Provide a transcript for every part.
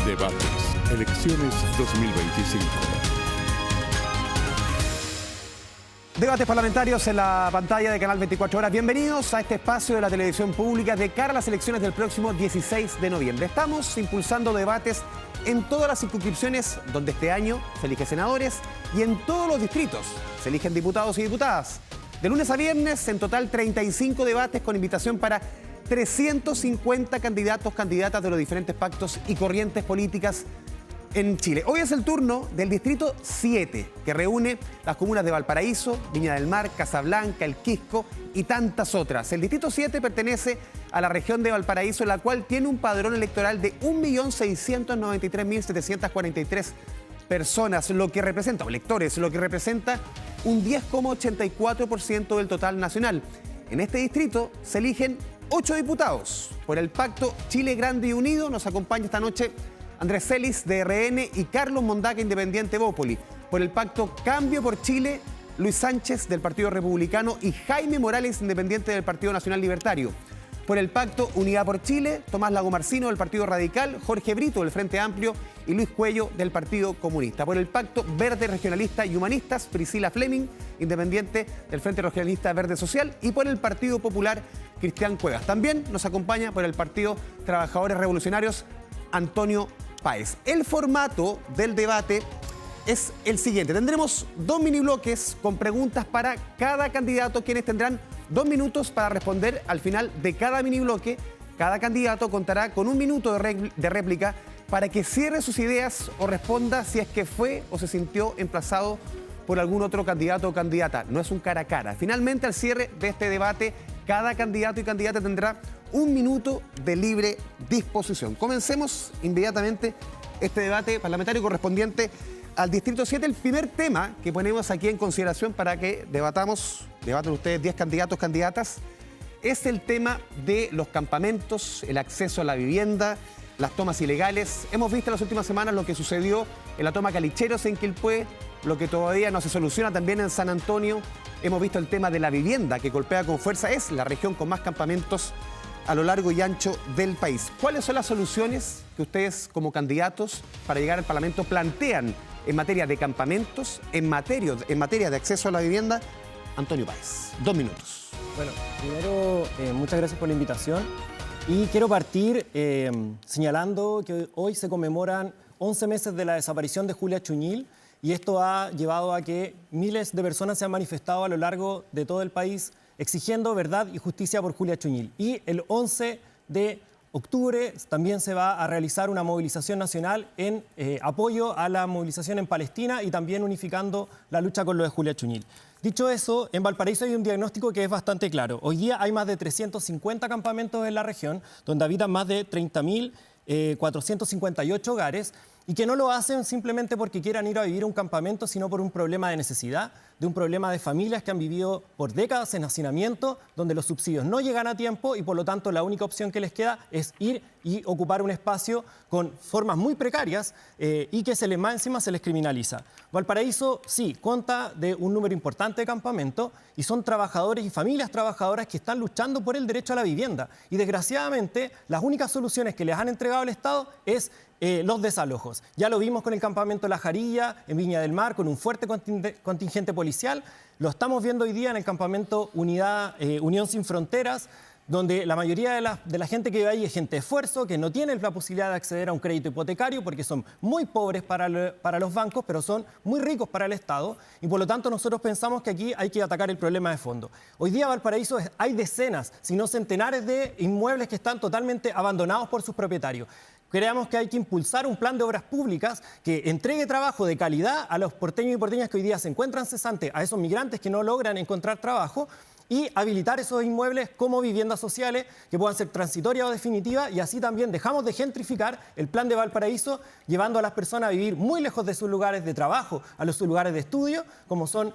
Debates, elecciones 2025. Debates parlamentarios en la pantalla de Canal 24 Horas. Bienvenidos a este espacio de la televisión pública de cara a las elecciones del próximo 16 de noviembre. Estamos impulsando debates en todas las circunscripciones donde este año se eligen senadores y en todos los distritos se eligen diputados y diputadas. De lunes a viernes, en total 35 debates con invitación para 350 candidatos, candidatas de los diferentes pactos y corrientes políticas en Chile. Hoy es el turno del Distrito 7, que reúne las comunas de Valparaíso, Viña del Mar, Casablanca, El Quisco y tantas otras. El Distrito 7 pertenece a la región de Valparaíso, la cual tiene un padrón electoral de 1.693.743 personas, lo que representa, o electores, lo que representa un 10,84% del total nacional. En este distrito se eligen 8 diputados. Por el pacto Chile Grande y Unido nos acompaña esta noche Andrés Celis, de RN, y Carlos Mondaca, independiente Bópoli. Por el pacto Cambio por Chile, Luis Sánchez, del Partido Republicano, y Jaime Morales, independiente del Partido Nacional Libertario. Por el pacto Unidad por Chile, Tomás Lagomarcino, del Partido Radical, Jorge Brito, del Frente Amplio, y Luis Cuello, del Partido Comunista. Por el pacto Verde Regionalista y Humanistas, Priscila Fleming, independiente del Frente Regionalista Verde Social, y por el Partido Popular, Cristian Cuevas. También nos acompaña por el Partido Trabajadores Revolucionarios, Antonio Páez. El formato del debate es el siguiente. Tendremos 2 mini bloques con preguntas para cada candidato, quienes tendrán 2 minutos para responder al final de cada mini bloque. Cada candidato contará con 1 minuto de réplica para que cierre sus ideas o responda si es que fue o se sintió emplazado por algún otro candidato o candidata. No es un cara a cara. Finalmente, al cierre de este debate, cada candidato y candidata tendrá 1 minuto de libre disposición. Comencemos inmediatamente este debate parlamentario correspondiente al Distrito 7. El primer tema que ponemos aquí en consideración para que debaten ustedes 10 candidatos, candidatas, es el tema de los campamentos, el acceso a la vivienda, las tomas ilegales. Hemos visto en las últimas semanas lo que sucedió en la toma Calicheros en Quilpué, lo que todavía no se soluciona también en San Antonio. Hemos visto el tema de la vivienda que golpea con fuerza. Es la región con más campamentos a lo largo y ancho del país. ¿Cuáles son las soluciones que ustedes como candidatos para llegar al Parlamento plantean en materia de campamentos, en materia de acceso a la vivienda? Antonio Páez, 2 minutos. Bueno, primero, muchas gracias por la invitación. Y quiero partir señalando que hoy se conmemoran 11 meses de la desaparición de Julia Chuñil, y esto ha llevado a que miles de personas se han manifestado a lo largo de todo el país exigiendo verdad y justicia por Julia Chuñil. Y el 11 de octubre también se va a realizar una movilización nacional en apoyo a la movilización en Palestina y también unificando la lucha con lo de Julia Chuñil. Dicho eso, en Valparaíso hay un diagnóstico que es bastante claro. Hoy día hay más de 350 campamentos en la región, donde habitan más de 30.458 hogares, y que no lo hacen simplemente porque quieran ir a vivir a un campamento, sino por un problema de necesidad, de un problema de familias que han vivido por décadas en hacinamiento, donde los subsidios no llegan a tiempo y por lo tanto la única opción que les queda es ir y ocupar un espacio con formas muy precarias y que más encima se les criminaliza. Valparaíso sí cuenta de un número importante de campamentos y son trabajadores y familias trabajadoras que están luchando por el derecho a la vivienda. Y desgraciadamente las únicas soluciones que les han entregado el Estado es los desalojos. Ya lo vimos con el campamento La Jarilla, en Viña del Mar, con un fuerte contingente policial. Lo estamos viendo hoy día en el campamento Unión Sin Fronteras, donde la mayoría de la gente que vive ahí es gente de esfuerzo, que no tiene la posibilidad de acceder a un crédito hipotecario porque son muy pobres para los bancos, pero son muy ricos para el Estado. Y por lo tanto nosotros pensamos que aquí hay que atacar el problema de fondo. Hoy día en Valparaíso hay decenas, si no centenares de inmuebles que están totalmente abandonados por sus propietarios. Creemos que hay que impulsar un plan de obras públicas que entregue trabajo de calidad a los porteños y porteñas que hoy día se encuentran cesantes, a esos migrantes que no logran encontrar trabajo, y habilitar esos inmuebles como viviendas sociales que puedan ser transitorias o definitivas, y así también dejamos de gentrificar el plan de Valparaíso, llevando a las personas a vivir muy lejos de sus lugares de trabajo, sus lugares de estudio, como son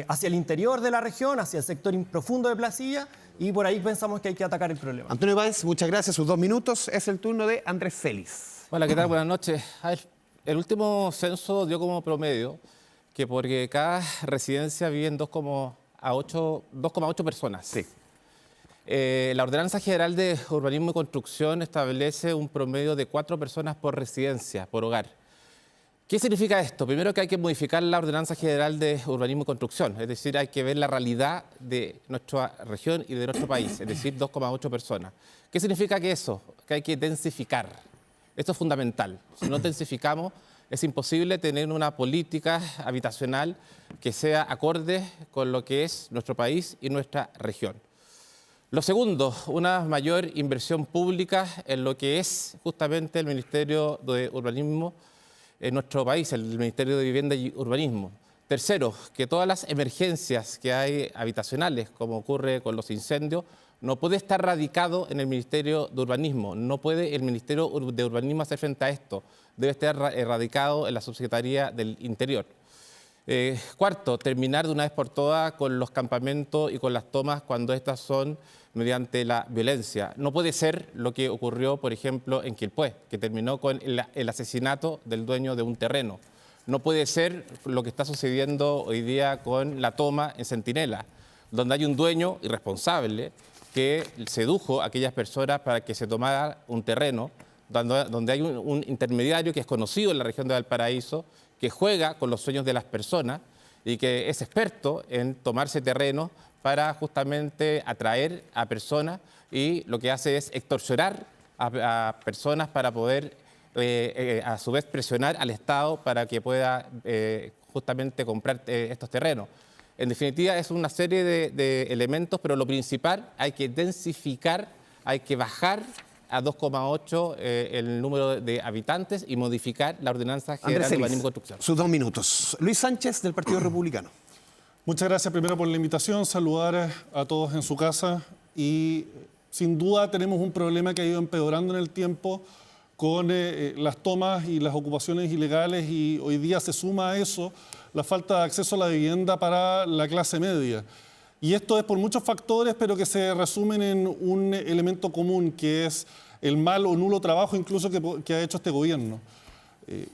hacia el interior de la región, hacia el sector profundo de Placilla, y por ahí pensamos que hay que atacar el problema. Antonio Páez, muchas gracias. Sus 2 minutos. Es el turno de Andrés Celis. Hola, ¿qué tal? Buenas noches. A ver, el último censo dio como promedio que porque cada residencia viven 2,8 personas. Sí. La Ordenanza General de Urbanismo y Construcción establece un promedio de 4 personas por residencia, por hogar. ¿Qué significa esto? Primero que hay que modificar la Ordenanza General de Urbanismo y Construcción, es decir, hay que ver la realidad de nuestra región y de nuestro país, es decir, 2,8 personas. ¿Qué significa que eso? Que hay que densificar. Esto es fundamental. Si no densificamos, es imposible tener una política habitacional que sea acorde con lo que es nuestro país y nuestra región. Lo segundo, una mayor inversión pública en lo que es justamente el Ministerio de Urbanismo en nuestro país, el Ministerio de Vivienda y Urbanismo. Tercero, que todas las emergencias que hay habitacionales, como ocurre con los incendios, no puede estar radicado en el Ministerio de Urbanismo. No puede el Ministerio de Urbanismo hacer frente a esto. Debe estar radicado en la Subsecretaría del Interior. Cuarto, terminar de una vez por todas con los campamentos y con las tomas cuando estas son mediante la violencia. No puede ser lo que ocurrió, por ejemplo, en Quilpué, que terminó con el asesinato del dueño de un terreno. No puede ser lo que está sucediendo hoy día con la toma en Centinela, donde hay un dueño irresponsable que sedujo a aquellas personas para que se tomara un terreno, donde hay un intermediario que es conocido en la región de Valparaíso, que juega con los sueños de las personas y que es experto en tomarse terreno para justamente atraer a personas, y lo que hace es extorsionar a personas para poder a su vez presionar al Estado para que pueda justamente comprar estos terrenos. En definitiva, es una serie de elementos, pero lo principal, hay que densificar, hay que bajar a 2,8 el número de habitantes y modificar la Ordenanza General de Urbanismo y Construcción. Sus 2 minutos. Luis Sánchez, del Partido Republicano. Muchas gracias primero por la invitación, saludar a todos en su casa, y sin duda tenemos un problema que ha ido empeorando en el tiempo con las tomas y las ocupaciones ilegales, y hoy día se suma a eso la falta de acceso a la vivienda para la clase media. Y esto es por muchos factores, pero que se resumen en un elemento común, que es el mal o nulo trabajo incluso que ha hecho este gobierno.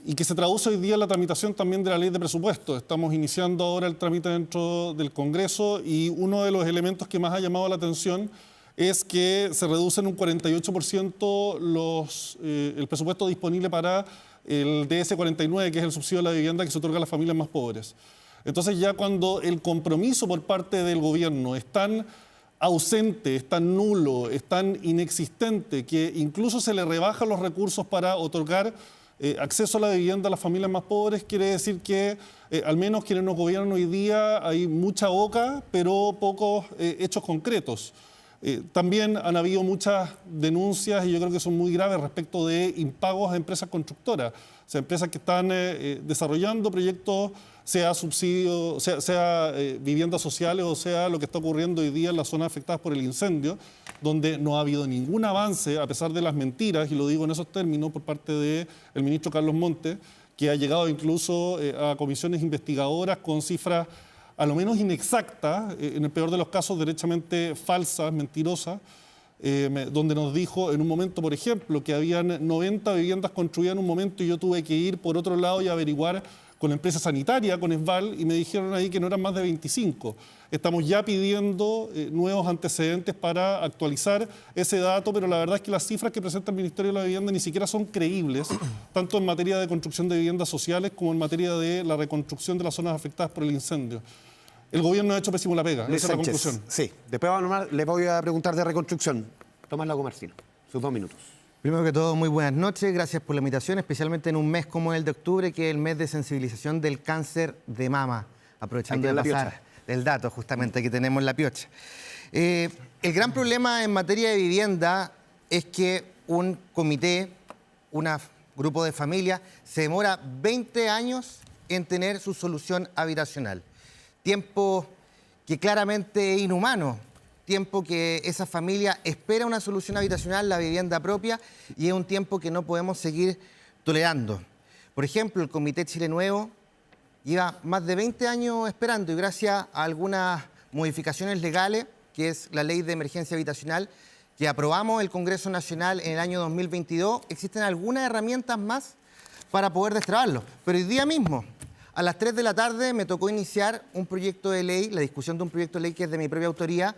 Y que se traduce hoy día en la tramitación también de la ley de presupuesto. Estamos iniciando ahora el trámite dentro del Congreso, y uno de los elementos que más ha llamado la atención es que se reduce en un 48% el presupuesto disponible para el DS-49, que es el subsidio a la vivienda que se otorga a las familias más pobres. Entonces, ya cuando el compromiso por parte del gobierno es tan ausente, es tan nulo, es tan inexistente, que incluso se le rebajan los recursos para otorgar acceso a la vivienda a las familias más pobres, quiere decir que al menos quienes nos gobiernan hoy día hay mucha boca, pero pocos hechos concretos. También han habido muchas denuncias, y yo creo que son muy graves, respecto de impagos a empresas constructoras, o sea, empresas que están desarrollando proyectos, sea subsidio, sea viviendas sociales, o sea lo que está ocurriendo hoy día en las zonas afectadas por el incendio, donde no ha habido ningún avance, a pesar de las mentiras, y lo digo en esos términos, por parte del ministro Carlos Montes, que ha llegado incluso a comisiones investigadoras con cifras a lo menos inexactas, en el peor de los casos derechamente falsas, mentirosas, donde nos dijo en un momento, por ejemplo, que habían 90 viviendas construidas en un momento, y yo tuve que ir por otro lado y averiguar con la empresa sanitaria, con ESVAL, y me dijeron ahí que no eran más de 25. Estamos ya pidiendo nuevos antecedentes para actualizar ese dato, pero la verdad es que las cifras que presenta el Ministerio de la Vivienda ni siquiera son creíbles, tanto en materia de construcción de viviendas sociales como en materia de la reconstrucción de las zonas afectadas por el incendio. El gobierno ha hecho pésimo la pega, esa es la conclusión. Sí, después le voy a preguntar de reconstrucción. Tomás Lagomarsino, sus 2 minutos. Primero que todo, muy buenas noches, gracias por la invitación, especialmente en un mes como el de octubre, que es el mes de sensibilización del cáncer de mama, aprovechando de pasar el dato justamente que tenemos en La Piocha. El gran problema en materia de vivienda es que un comité, un grupo de familias, se demora 20 años en tener su solución habitacional. Tiempo que claramente es inhumano, tiempo que esa familia espera una solución habitacional, la vivienda propia, y es un tiempo que no podemos seguir tolerando. Por ejemplo, el Comité Chile Nuevo lleva más de 20 años esperando, y gracias a algunas modificaciones legales, que es la Ley de Emergencia Habitacional, que aprobamos el Congreso Nacional en el año 2022, existen algunas herramientas más para poder destrabarlo. Pero hoy día mismo, a las 3 de la tarde, me tocó iniciar un proyecto de ley, la discusión de un proyecto de ley que es de mi propia autoría,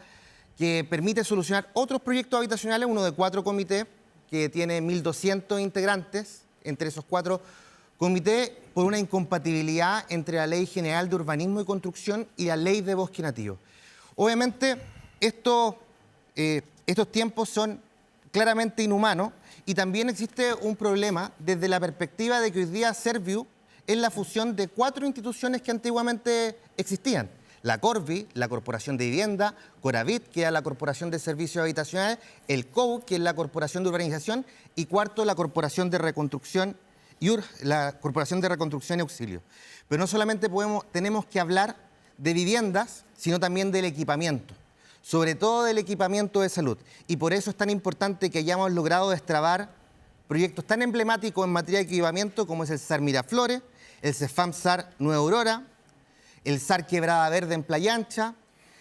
que permite solucionar otros proyectos habitacionales, uno de 4 comités, que tiene 1.200 integrantes, entre esos 4 comités, por una incompatibilidad entre la Ley General de Urbanismo y Construcción y la Ley de Bosque Nativo. Obviamente, estos tiempos son claramente inhumanos y también existe un problema desde la perspectiva de que hoy día Serviu es la fusión de 4 instituciones que antiguamente existían. La Corvi, la Corporación de Vivienda, Coravit, que es la Corporación de Servicios Habitacionales, el COU, que es la Corporación de Urbanización, y cuarto, la Corporación de Reconstrucción la Corporación de Reconstrucción y Auxilio. Pero no solamente tenemos que hablar de viviendas, sino también del equipamiento, sobre todo del equipamiento de salud. Y por eso es tan importante que hayamos logrado destrabar proyectos tan emblemáticos en materia de equipamiento como es el SAR Miraflores, el CEFAM SAR Nueva Aurora, el SAR Quebrada Verde en Playa Ancha,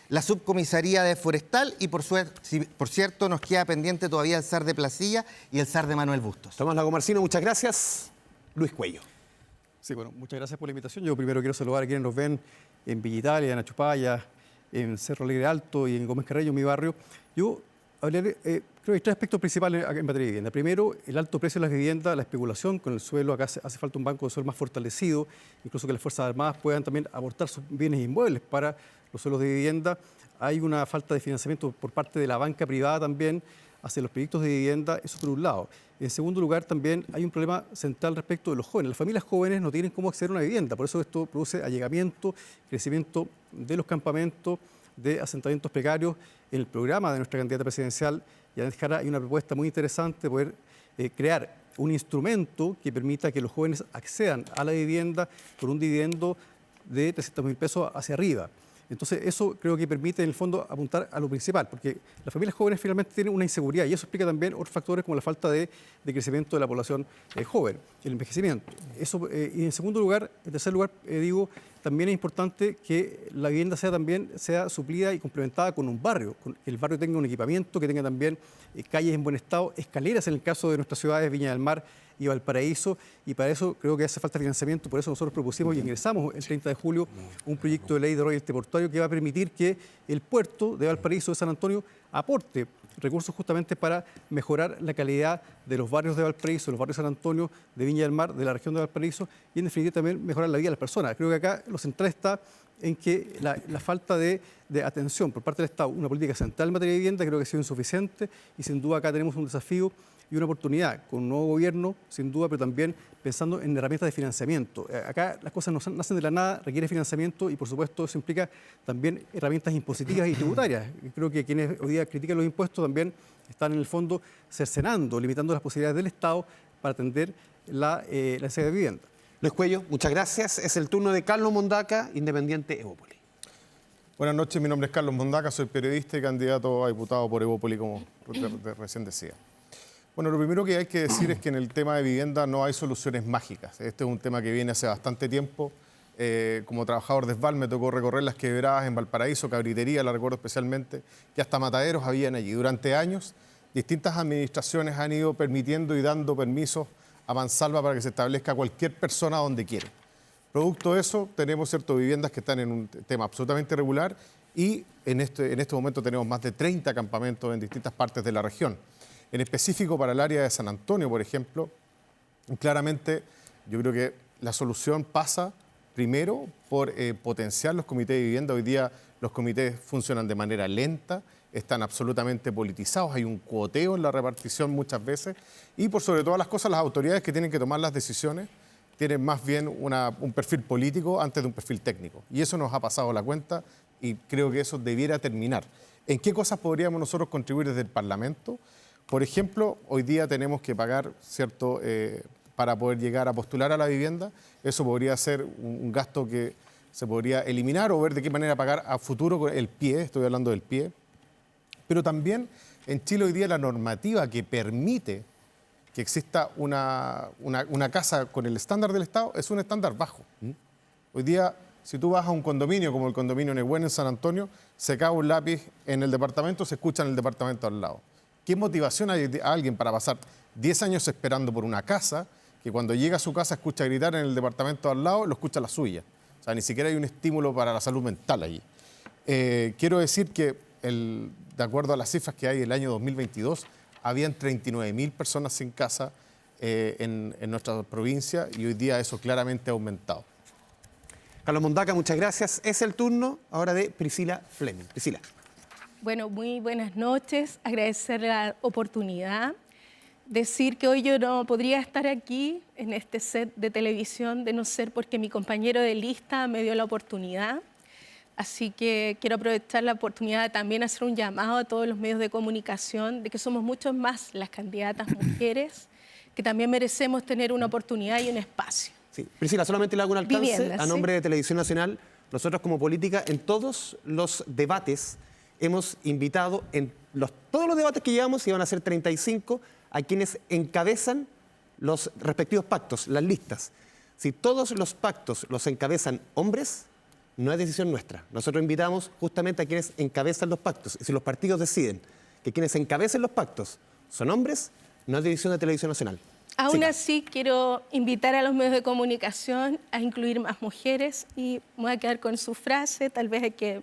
la Subcomisaría de Forestal y por cierto nos queda pendiente todavía el SAR de Placilla y el SAR de Manuel Bustos. Tomás Lagomarsino, muchas gracias. Luis Cuello. Sí, bueno, muchas gracias por la invitación. Yo primero quiero saludar a quienes nos ven en Villa Italia, en Achupaya, en Cerro Alegre Alto y en Gómez Carrello, mi barrio. Yo hablaré, creo que hay 3 aspectos principales en materia de vivienda. Primero, el alto precio de las viviendas, la especulación con el suelo. Acá hace falta un banco de suelo más fortalecido, incluso que las Fuerzas Armadas puedan también aportar sus bienes inmuebles para los suelos de vivienda. Hay una falta de financiamiento por parte de la banca privada también hacia los proyectos de vivienda, eso por un lado. En segundo lugar, también hay un problema central respecto de los jóvenes. Las familias jóvenes no tienen cómo acceder a una vivienda, por eso esto produce allegamiento, crecimiento de los campamentos, de asentamientos precarios. En el programa de nuestra candidata presidencial, Yanet Jara, hay una propuesta muy interesante de poder crear un instrumento que permita que los jóvenes accedan a la vivienda con un dividendo de 300.000 pesos hacia arriba. Entonces, eso creo que permite, en el fondo, apuntar a lo principal, porque las familias jóvenes finalmente tienen una inseguridad y eso explica también otros factores como la falta de crecimiento de la población joven, el envejecimiento. Eso, y en segundo lugar, en tercer lugar, digo, también es importante que la vivienda sea suplida y complementada con un barrio, que el barrio tenga un equipamiento, que tenga también calles en buen estado, escaleras en el caso de nuestras ciudades, Viña del Mar y Valparaíso, y para eso creo que hace falta financiamiento. Por eso nosotros propusimos y ingresamos el 30 de julio un proyecto de ley de royalty portuario que va a permitir que el puerto de Valparaíso, de San Antonio, aporte recursos justamente para mejorar la calidad de los barrios de Valparaíso, de los barrios de San Antonio, de Viña del Mar, de la región de Valparaíso, y en definitiva también mejorar la vida de las personas. Creo que acá lo central está en que la falta de atención por parte del Estado, una política central en materia de vivienda, creo que ha sido insuficiente, y sin duda acá tenemos un desafío y una oportunidad con un nuevo gobierno, sin duda, pero también pensando en herramientas de financiamiento. Acá las cosas no nacen de la nada, requiere financiamiento y, por supuesto, eso implica también herramientas impositivas y tributarias. Creo que quienes hoy día critican los impuestos también están, en el fondo, cercenando, limitando las posibilidades del Estado para atender la necesidad de vivienda. Luis Cuello, muchas gracias. Es el turno de Carlos Mondaca, independiente Evópoli. Buenas noches, mi nombre es Carlos Mondaca, soy periodista y candidato a diputado por Evópoli, como recién decía. Bueno, lo primero que hay que decir es que en el tema de vivienda no hay soluciones mágicas. Este es un tema que viene hace bastante tiempo. Como trabajador de SVAL me tocó recorrer las quebradas en Valparaíso, Cabritería, la recuerdo especialmente, que hasta mataderos habían allí. Durante años, distintas administraciones han ido permitiendo y dando permisos a mansalva para que se establezca cualquier persona donde quiere. Producto de eso, tenemos viviendas que están en un tema absolutamente irregular y en este momento tenemos más de 30 campamentos en distintas partes de la región. En específico para el área de San Antonio, por ejemplo, claramente yo creo que la solución pasa primero por potenciar los comités de vivienda. Hoy día los comités funcionan de manera lenta, están absolutamente politizados, hay un cuoteo en la repartición muchas veces y por sobre todas las cosas las autoridades que tienen que tomar las decisiones tienen más bien un perfil político antes de un perfil técnico. Y eso nos ha pasado la cuenta y creo que eso debiera terminar. ¿En qué cosas podríamos nosotros contribuir desde el Parlamento? Por ejemplo, hoy día tenemos que pagar, ¿cierto?, para poder llegar a postular a la vivienda. Eso podría ser un gasto que se podría eliminar o ver de qué manera pagar a futuro el pie, estoy hablando del pie. Pero también en Chile hoy día la normativa que permite que exista una casa con el estándar del Estado es un estándar bajo. Hoy día, si tú vas a un condominio como el condominio Nehuen en San Antonio, se cae un lápiz en el departamento, se escucha en el departamento al lado. ¿Qué motivación hay de alguien para pasar 10 años esperando por una casa que cuando llega a su casa escucha gritar en el departamento al lado, lo escucha la suya? O sea, ni siquiera hay un estímulo para la salud mental allí. Quiero decir que de de acuerdo a las cifras que hay el año 2022, habían 39.000 personas sin casa en nuestra provincia y hoy día eso claramente ha aumentado. Carlos Mondaca, muchas gracias. Es el turno ahora de Priscila Fleming. Priscila. Bueno, muy buenas noches. Agradecer la oportunidad. Decir que hoy yo no podría estar aquí en este set de televisión de no ser porque mi compañero de lista me dio la oportunidad. Así que quiero aprovechar la oportunidad de también hacer un llamado a todos los medios de comunicación de que somos muchos más las candidatas mujeres, que también merecemos tener una oportunidad y un espacio. Sí. Priscila, solamente le hago un alcance. Vivienda, a nombre de Televisión Nacional. Nosotros como política, en todos los debates, hemos invitado, todos los debates que llevamos, y van a ser 35, a quienes encabezan los respectivos pactos, las listas. Si todos los pactos los encabezan hombres, no es decisión nuestra. Nosotros invitamos justamente a quienes encabezan los pactos. Y si los partidos deciden que quienes encabecen los pactos son hombres, no es decisión de Televisión Nacional. Aún así, quiero invitar a los medios de comunicación a incluir más mujeres y me voy a quedar con su frase. Tal vez hay que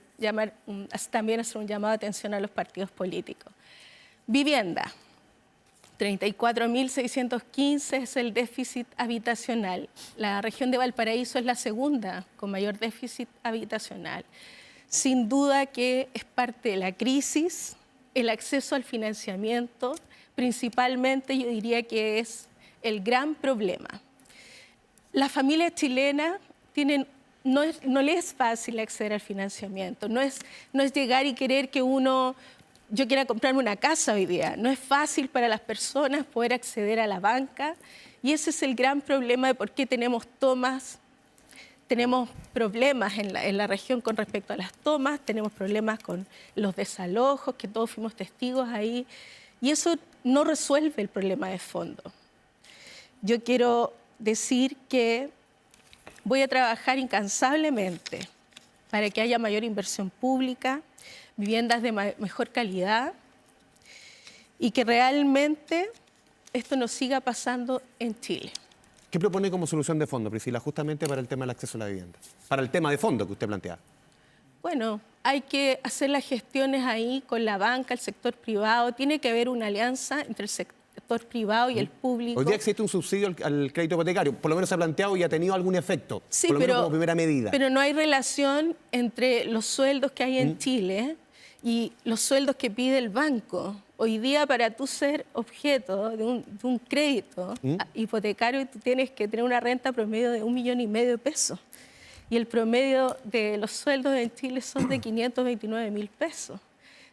también hacer un llamado de atención a los partidos políticos. Vivienda. 34.615 es el déficit habitacional. La región de Valparaíso es la segunda con mayor déficit habitacional. Sin duda que es parte de la crisis, el acceso al financiamiento, principalmente yo diría que es el gran problema. Las familias chilenas no les es fácil acceder al financiamiento, no es llegar y querer que yo quiera comprarme una casa hoy día. No es fácil para las personas poder acceder a la banca y ese es el gran problema de por qué tenemos problemas en la región con respecto a las tomas, tenemos problemas con los desalojos, que todos fuimos testigos ahí, y eso no resuelve el problema de fondo. Yo quiero decir que voy a trabajar incansablemente para que haya mayor inversión pública, viviendas de mejor calidad y que realmente esto no siga pasando en Chile. ¿Qué propone como solución de fondo, Priscila, justamente para el tema del acceso a la vivienda? Para el tema de fondo que usted plantea. Bueno, hay que hacer las gestiones ahí con la banca, el sector privado. Tiene que haber una alianza entre el sector privado y el público. Hoy día existe un subsidio al crédito hipotecario. Por lo menos se ha planteado y ha tenido algún efecto. Sí, por lo menos como primera medida. Pero no hay relación entre los sueldos que hay en Chile y los sueldos que pide el banco. Hoy día, para tú ser objeto de un crédito hipotecario, tú tienes que tener una renta promedio de 1,5 millones de pesos. Y el promedio de los sueldos en Chile son de 529.000 pesos.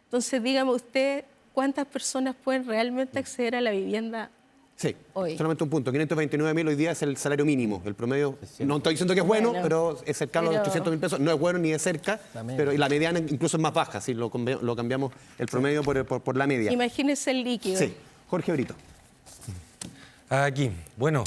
Entonces, dígame usted, ¿cuántas personas pueden realmente acceder a la vivienda Sí, hoy? Solamente un punto. 529.000 hoy día es el salario mínimo. El promedio, no estoy diciendo que es bueno, pero es cercano a los 800.000 pesos. No es bueno ni de cerca, pero y la mediana incluso es más baja, si lo cambiamos el promedio por la media. Imagínese el líquido. Sí. Jorge Brito. Aquí, bueno,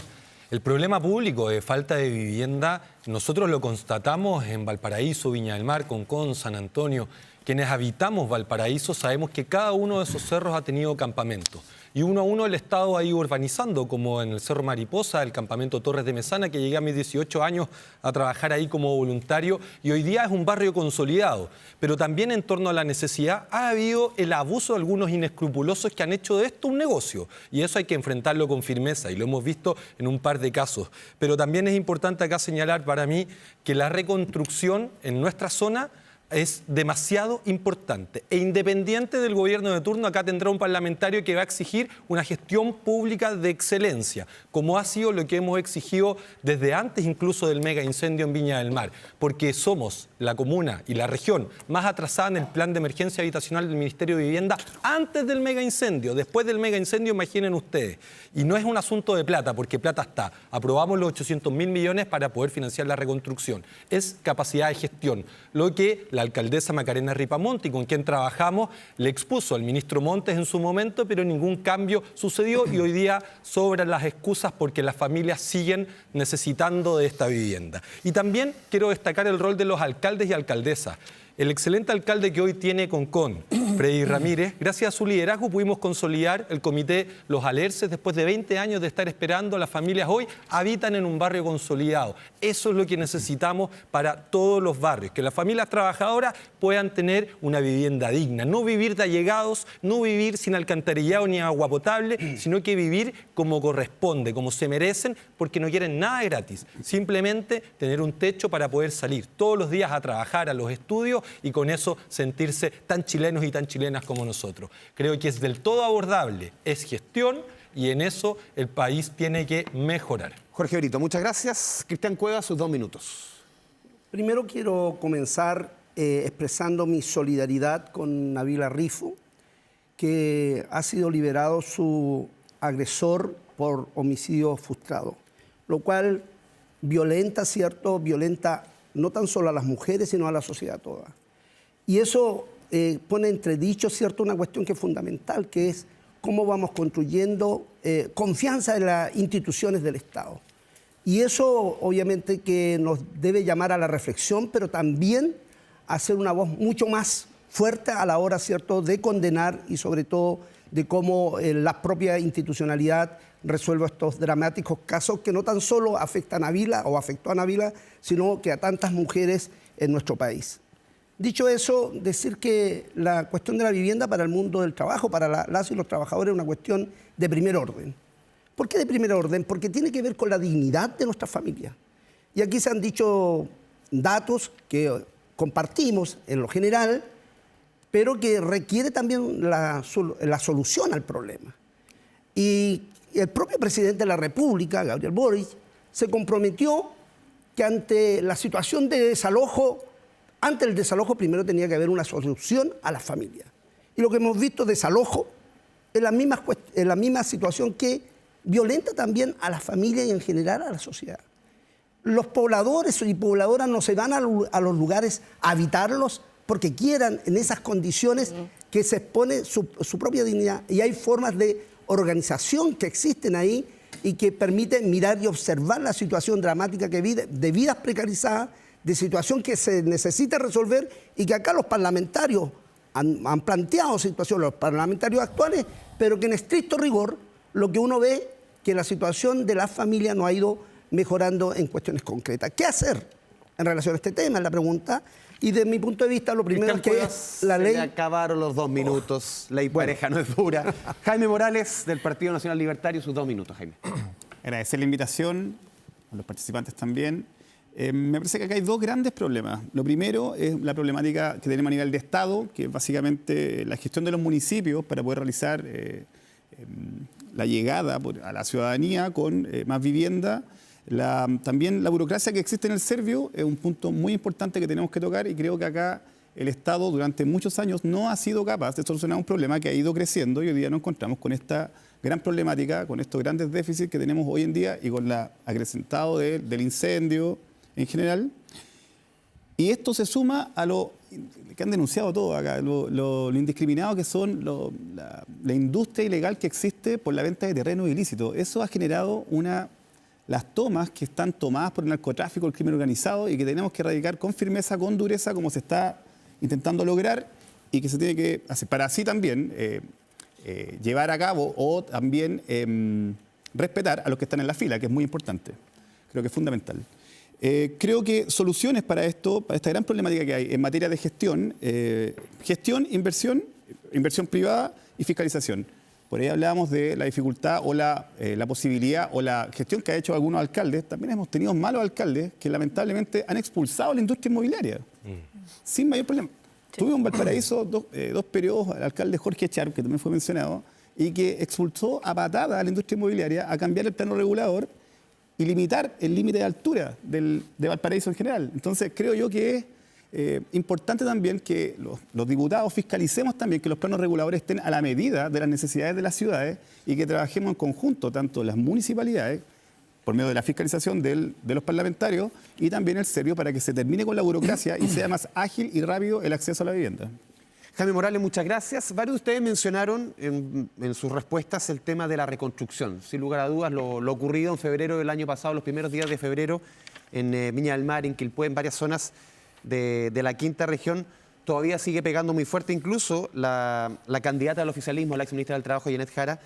el problema público de falta de vivienda, nosotros lo constatamos en Valparaíso, Viña del Mar, Concón, San Antonio. Quienes habitamos Valparaíso sabemos que cada uno de esos cerros ha tenido campamentos. Y uno a uno el Estado ha ido urbanizando, como en el Cerro Mariposa, el campamento Torres de Mesana, que llegué a mis 18 años a trabajar ahí como voluntario, y hoy día es un barrio consolidado. Pero también en torno a la necesidad ha habido el abuso de algunos inescrupulosos que han hecho de esto un negocio. Y eso hay que enfrentarlo con firmeza, y lo hemos visto en un par de casos. Pero también es importante acá señalar para mí que la reconstrucción en nuestra zona es demasiado importante e independiente del gobierno de turno. Acá tendrá un parlamentario que va a exigir una gestión pública de excelencia, como ha sido lo que hemos exigido desde antes incluso del mega incendio en Viña del Mar, porque somos la comuna y la región más atrasada en el plan de emergencia habitacional del Ministerio de Vivienda antes del mega incendio. Después del mega incendio, imaginen ustedes. Y no es un asunto de plata, porque plata está. Aprobamos los 800.000 millones para poder financiar la reconstrucción. Es capacidad de gestión, lo que la alcaldesa Macarena Ripamonti, con quien trabajamos, le expuso al ministro Montes en su momento, pero ningún cambio sucedió y hoy día sobran las excusas porque las familias siguen necesitando de esta vivienda. Y también quiero destacar el rol de los alcaldes y alcaldesas. El excelente alcalde que hoy tiene Concón, Freddy Ramírez, gracias a su liderazgo pudimos consolidar el comité Los Alerces. Después de 20 años de estar esperando, las familias hoy habitan en un barrio consolidado. Eso es lo que necesitamos para todos los barrios, que las familias trabajadoras puedan tener una vivienda digna, no vivir de allegados, no vivir sin alcantarillado ni agua potable, sino que vivir como corresponde, como se merecen, porque no quieren nada gratis. Simplemente tener un techo para poder salir todos los días a trabajar, a los estudios, y con eso sentirse tan chilenos y tan chilenas como nosotros. Creo que es del todo abordable, es gestión, y en eso el país tiene que mejorar. Jorge Brito, muchas gracias. Cristian Cuevas, sus 2 minutos. Primero quiero comenzar expresando mi solidaridad con Nabila Rifo, que ha sido liberado su agresor por homicidio frustrado, lo cual violenta, ¿cierto? Violenta no tan solo a las mujeres, sino a la sociedad toda. Y eso pone entredicho, ¿cierto?, una cuestión que es fundamental, que es cómo vamos construyendo confianza en las instituciones del Estado. Y eso obviamente que nos debe llamar a la reflexión, pero también a hacer una voz mucho más fuerte a la hora, ¿cierto?, de condenar y sobre todo de cómo la propia institucionalidad resuelve estos dramáticos casos que no tan solo afectan a Nabila o afectó a Nabila, sino que a tantas mujeres en nuestro país. Dicho eso, decir que la cuestión de la vivienda para el mundo del trabajo, para las y los trabajadores, es una cuestión de primer orden. ¿Por qué de primer orden? Porque tiene que ver con la dignidad de nuestra familia. Y aquí se han dicho datos que compartimos en lo general, pero que requiere también la solución al problema. Y el propio presidente de la República, Gabriel Boric, se comprometió que ante la situación de desalojo, ante el desalojo primero tenía que haber una solución a las familias. Y lo que hemos visto, desalojo, es la misma situación que violenta también a las familias y en general a la sociedad. Los pobladores y pobladoras no se van a los lugares a habitarlos porque quieran en esas condiciones que se expone su propia dignidad. Y hay formas de organización que existen ahí y que permiten mirar y observar la situación dramática que vive, de vidas precarizadas, de situación que se necesita resolver y que acá los parlamentarios han planteado situaciones, los parlamentarios actuales, pero que en estricto rigor lo que uno ve que la situación de las familias no ha ido mejorando en cuestiones concretas. ¿Qué hacer en relación a este tema? Es la pregunta. Y desde mi punto de vista, lo primero es que la ley... Se le acabaron los 2 minutos. Ley pareja no es dura. Jaime Morales, del Partido Nacional Libertario, sus 2 minutos, Jaime. Agradecer la invitación, a los participantes también. Me parece que acá hay 2 grandes problemas. Lo primero es la problemática que tenemos a nivel de Estado, que es básicamente la gestión de los municipios para poder realizar la llegada a la ciudadanía con más vivienda. También la burocracia que existe en el Servio es un punto muy importante que tenemos que tocar y creo que acá el Estado durante muchos años no ha sido capaz de solucionar un problema que ha ido creciendo y hoy día nos encontramos con esta gran problemática, con estos grandes déficits que tenemos hoy en día y con el acrecentado del incendio en general. Y esto se suma a lo que han denunciado todo acá, lo indiscriminado que son la industria ilegal que existe por la venta de terreno ilícito. Eso ha generado las tomas que están tomadas por el narcotráfico, el crimen organizado y que tenemos que erradicar con firmeza, con dureza, como se está intentando lograr y que se tiene que hacer para así también llevar a cabo o también respetar a los que están en la fila, que es muy importante. Creo que es fundamental. Creo que soluciones para esto, para esta gran problemática que hay en materia de gestión, inversión privada y fiscalización. Por ahí hablábamos de la dificultad o la posibilidad o la gestión que ha hecho algunos alcaldes. También hemos tenido malos alcaldes que lamentablemente han expulsado a la industria inmobiliaria sin mayor problema. Sí. Tuvimos en Valparaíso dos periodos al alcalde Jorge Echar, que también fue mencionado, y que expulsó a patada a la industria inmobiliaria a cambiar el plano regulador y limitar el límite de altura de Valparaíso en general. Entonces creo yo que es importante también que los diputados fiscalicemos también que los planos reguladores estén a la medida de las necesidades de las ciudades y que trabajemos en conjunto, tanto las municipalidades, por medio de la fiscalización de los parlamentarios, y también el Servio para que se termine con la burocracia y sea más ágil y rápido el acceso a la vivienda. Jaime Morales, muchas gracias. Varios de ustedes mencionaron en sus respuestas el tema de la reconstrucción. Sin lugar a dudas, lo ocurrido en febrero del año pasado, los primeros días de febrero, en Viña del Mar, en Quilpué, en varias zonas de la quinta región, todavía sigue pegando muy fuerte. Incluso la candidata al oficialismo, la exministra del Trabajo, Janet Jara,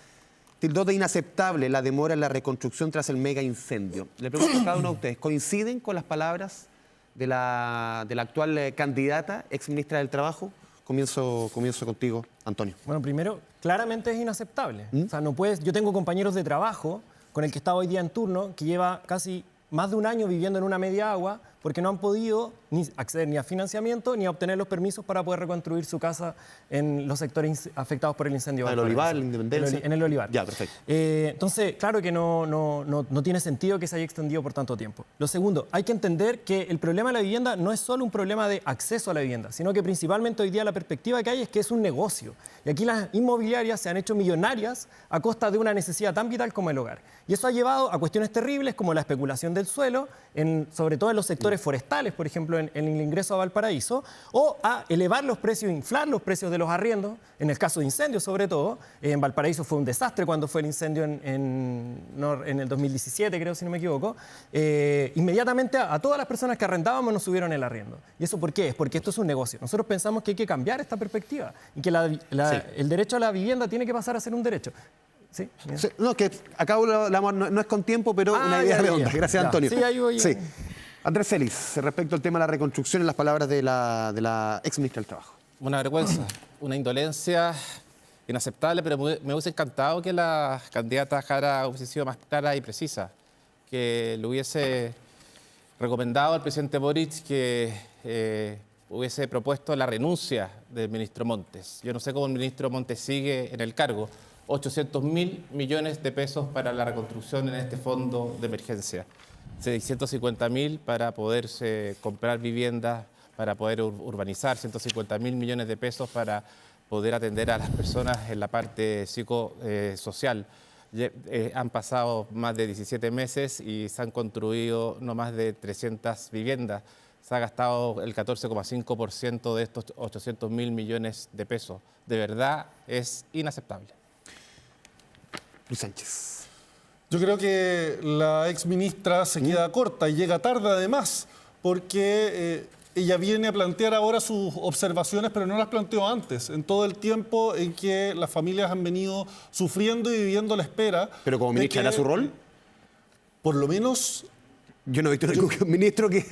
tildó de inaceptable la demora en la reconstrucción tras el mega incendio. Le pregunto a cada uno de ustedes, ¿coinciden con las palabras de la actual candidata, exministra del Trabajo? Comienzo contigo, Antonio. Bueno, primero, claramente es inaceptable. O sea, no puedes. Yo tengo compañeros de trabajo con el que estaba hoy día en turno que lleva casi más de un año viviendo en una media agua porque no han podido ni acceder ni a financiamiento ni a obtener los permisos para poder reconstruir su casa en los sectores afectados por el incendio. ¿El Olivar, la Independencia? En el Olivar. Ya, perfecto. Entonces, claro que no tiene sentido que se haya extendido por tanto tiempo. Lo segundo, hay que entender que el problema de la vivienda no es solo un problema de acceso a la vivienda, sino que principalmente hoy día la perspectiva que hay es que es un negocio. Y aquí las inmobiliarias se han hecho millonarias a costa de una necesidad tan vital como el hogar. Y eso ha llevado a cuestiones terribles como la especulación del suelo, sobre todo en los sectores forestales, por ejemplo, en el ingreso a Valparaíso, o a elevar los precios, inflar los precios de los arriendos, en el caso de incendios sobre todo. En Valparaíso fue un desastre cuando fue el incendio en el 2017, creo, si no me equivoco. Inmediatamente a todas las personas que arrendábamos nos subieron el arriendo. ¿Y eso por qué? Es porque esto es un negocio. Nosotros pensamos que hay que cambiar esta perspectiva y que el derecho a la vivienda tiene que pasar a ser un derecho. Sí, sí, no, que acá no es con tiempo, pero una idea redonda. Gracias, Antonio. Sí, ahí voy. Sí. Andrés Celis, respecto al tema de la reconstrucción, en las palabras de la exministra del Trabajo. Una vergüenza, una indolencia inaceptable, pero me hubiese encantado que la candidata Jara hubiese sido más clara y precisa, que le hubiese recomendado al presidente Boric que hubiese propuesto la renuncia del ministro Montes. Yo no sé cómo el ministro Montes sigue en el cargo. 800.000 millones de pesos para la reconstrucción en este fondo de emergencia. 650.000 para poderse comprar viviendas, para poder urbanizar, 150.000 millones de pesos para poder atender a las personas en la parte psicosocial. Han pasado más de 17 meses y se han construido no más de 300 viviendas. Se ha gastado el 14,5% de estos 800.000 millones de pesos. De verdad es inaceptable. Luis Sánchez. Yo creo que la exministra se queda corta y llega tarde además, porque ella viene a plantear ahora sus observaciones, pero no las planteó antes, en todo el tiempo en que las familias han venido sufriendo y viviendo la espera. ¿Pero como ministra era su rol? Por lo menos... Yo no he visto ningún ministro que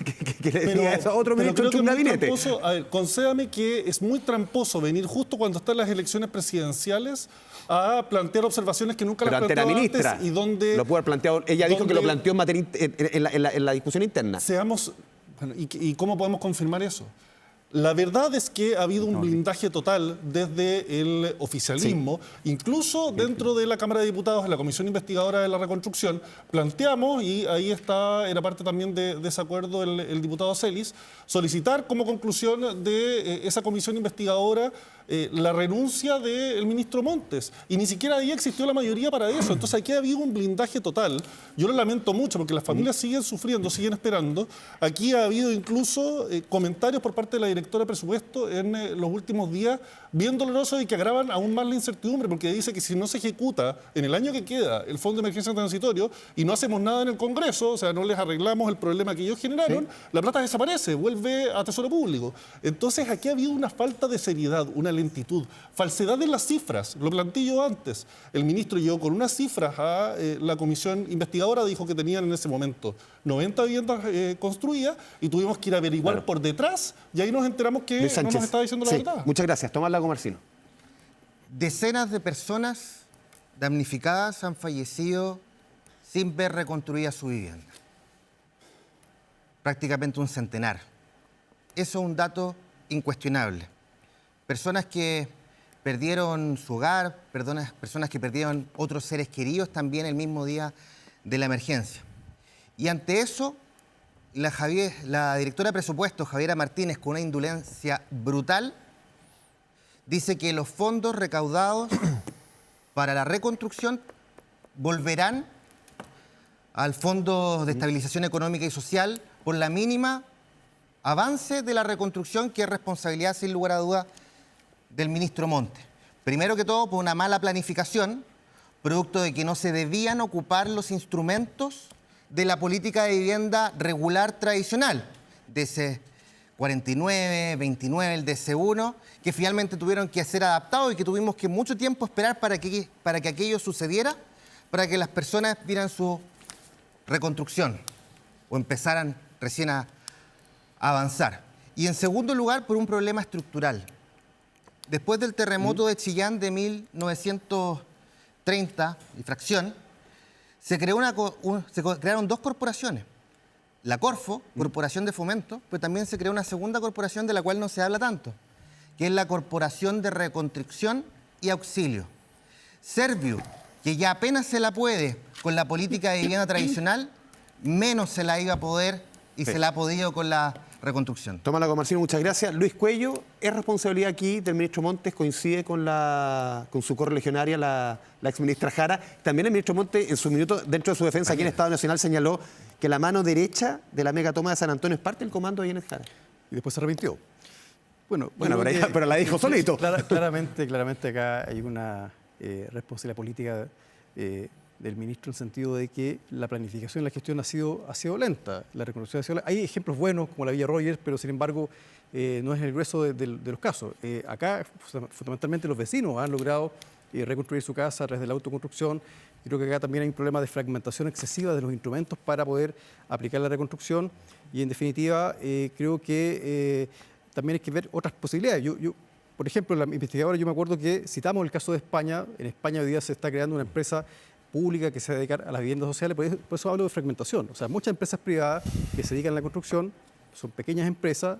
le diga eso a otro ministro en un gabinete. A ver, concédame que es muy tramposo venir justo cuando están las elecciones presidenciales a plantear observaciones que nunca las planteó ministra, antes y donde... Lo pudo haber planteado, ella dijo que lo planteó en la discusión interna. Bueno, ¿y cómo podemos confirmar eso? La verdad es que ha habido un blindaje total desde el oficialismo, incluso dentro de la Cámara de Diputados, en la Comisión Investigadora de la Reconstrucción, planteamos, y ahí era parte también de desacuerdo el diputado Celis, solicitar como conclusión de esa comisión investigadora la renuncia del ministro Montes. Y ni siquiera ahí existió la mayoría para eso. Entonces aquí ha habido un blindaje total. Yo lo lamento mucho porque las familias siguen sufriendo, siguen esperando. Aquí ha habido incluso comentarios por parte de la directora de presupuesto en los últimos días bien dolorosos y que agravan aún más la incertidumbre, porque dice que si no se ejecuta en el año que queda el Fondo de Emergencia Transitorio y no hacemos nada en el Congreso, o sea, no les arreglamos el problema que ellos generaron, la plata desaparece, vuelve a Tesoro Público. Entonces aquí ha habido una falta de seriedad, una lentitud, falsedad en las cifras. Lo planteé yo antes. El ministro llegó con unas cifras a la comisión investigadora, dijo que tenían en ese momento 90 viviendas construidas y tuvimos que ir a averiguar por detrás y ahí nos enteramos que no nos estaba diciendo la verdad. Muchas gracias. Tomás Lago Marcino. Decenas de personas damnificadas han fallecido sin ver reconstruida su vivienda. Prácticamente un centenar. Eso es un dato incuestionable. Personas que perdieron su hogar, personas que perdieron otros seres queridos también el mismo día de la emergencia. Y ante eso, la directora de presupuesto, Javiera Martínez, con una indolencia brutal, dice que los fondos recaudados para la reconstrucción volverán al Fondo de Estabilización Económica y Social por la mínima avance de la reconstrucción, que es responsabilidad, sin lugar a dudas, del ministro Montes. Primero que todo, por una mala planificación, producto de que no se debían ocupar los instrumentos de la política de vivienda regular tradicional, de ese 49, 29, el DC1, que finalmente tuvieron que ser adaptados y que tuvimos que mucho tiempo esperar para que aquello sucediera, para que las personas vieran su reconstrucción o empezaran recién a avanzar. Y en segundo lugar, por un problema estructural. Después del terremoto de Chillán de 1930 y fracción, se crearon dos corporaciones. La Corfo, Corporación de Fomento, pero también se creó una segunda corporación de la cual no se habla tanto, que es la Corporación de Reconstrucción y Auxilio. Serviu, que ya apenas se la puede con la política de vivienda tradicional, menos se la iba a poder y se la ha podido con la reconstrucción. Toma la Comarcino, muchas gracias. Luis Cuello, ¿es responsabilidad aquí del ministro Montes? ¿Coincide con su correligionaria, la exministra Jara? También el ministro Montes, en su minuto, dentro de su defensa aquí en Estado Nacional, señaló que la mano derecha de la megatoma de San Antonio es parte del comando de Yanet Jara. Y después se arrepintió. Bueno, pero la dijo solito. Claramente acá hay una responsabilidad política del ministro en el sentido de que la planificación y la gestión ha sido lenta. La reconstrucción ha sido lenta. Hay ejemplos buenos como la Villa Rogers, pero sin embargo no es el grueso de los casos. Acá fundamentalmente los vecinos han logrado reconstruir su casa a través de la autoconstrucción. Creo que acá también hay un problema de fragmentación excesiva de los instrumentos para poder aplicar la reconstrucción y en definitiva creo que también hay que ver otras posibilidades. Por ejemplo, la investigadora, yo me acuerdo que citamos el caso de España. En España hoy día se está creando una empresa pública que se dedica a las viviendas sociales, por eso hablo de fragmentación. O sea, muchas empresas privadas que se dedican a la construcción son pequeñas empresas,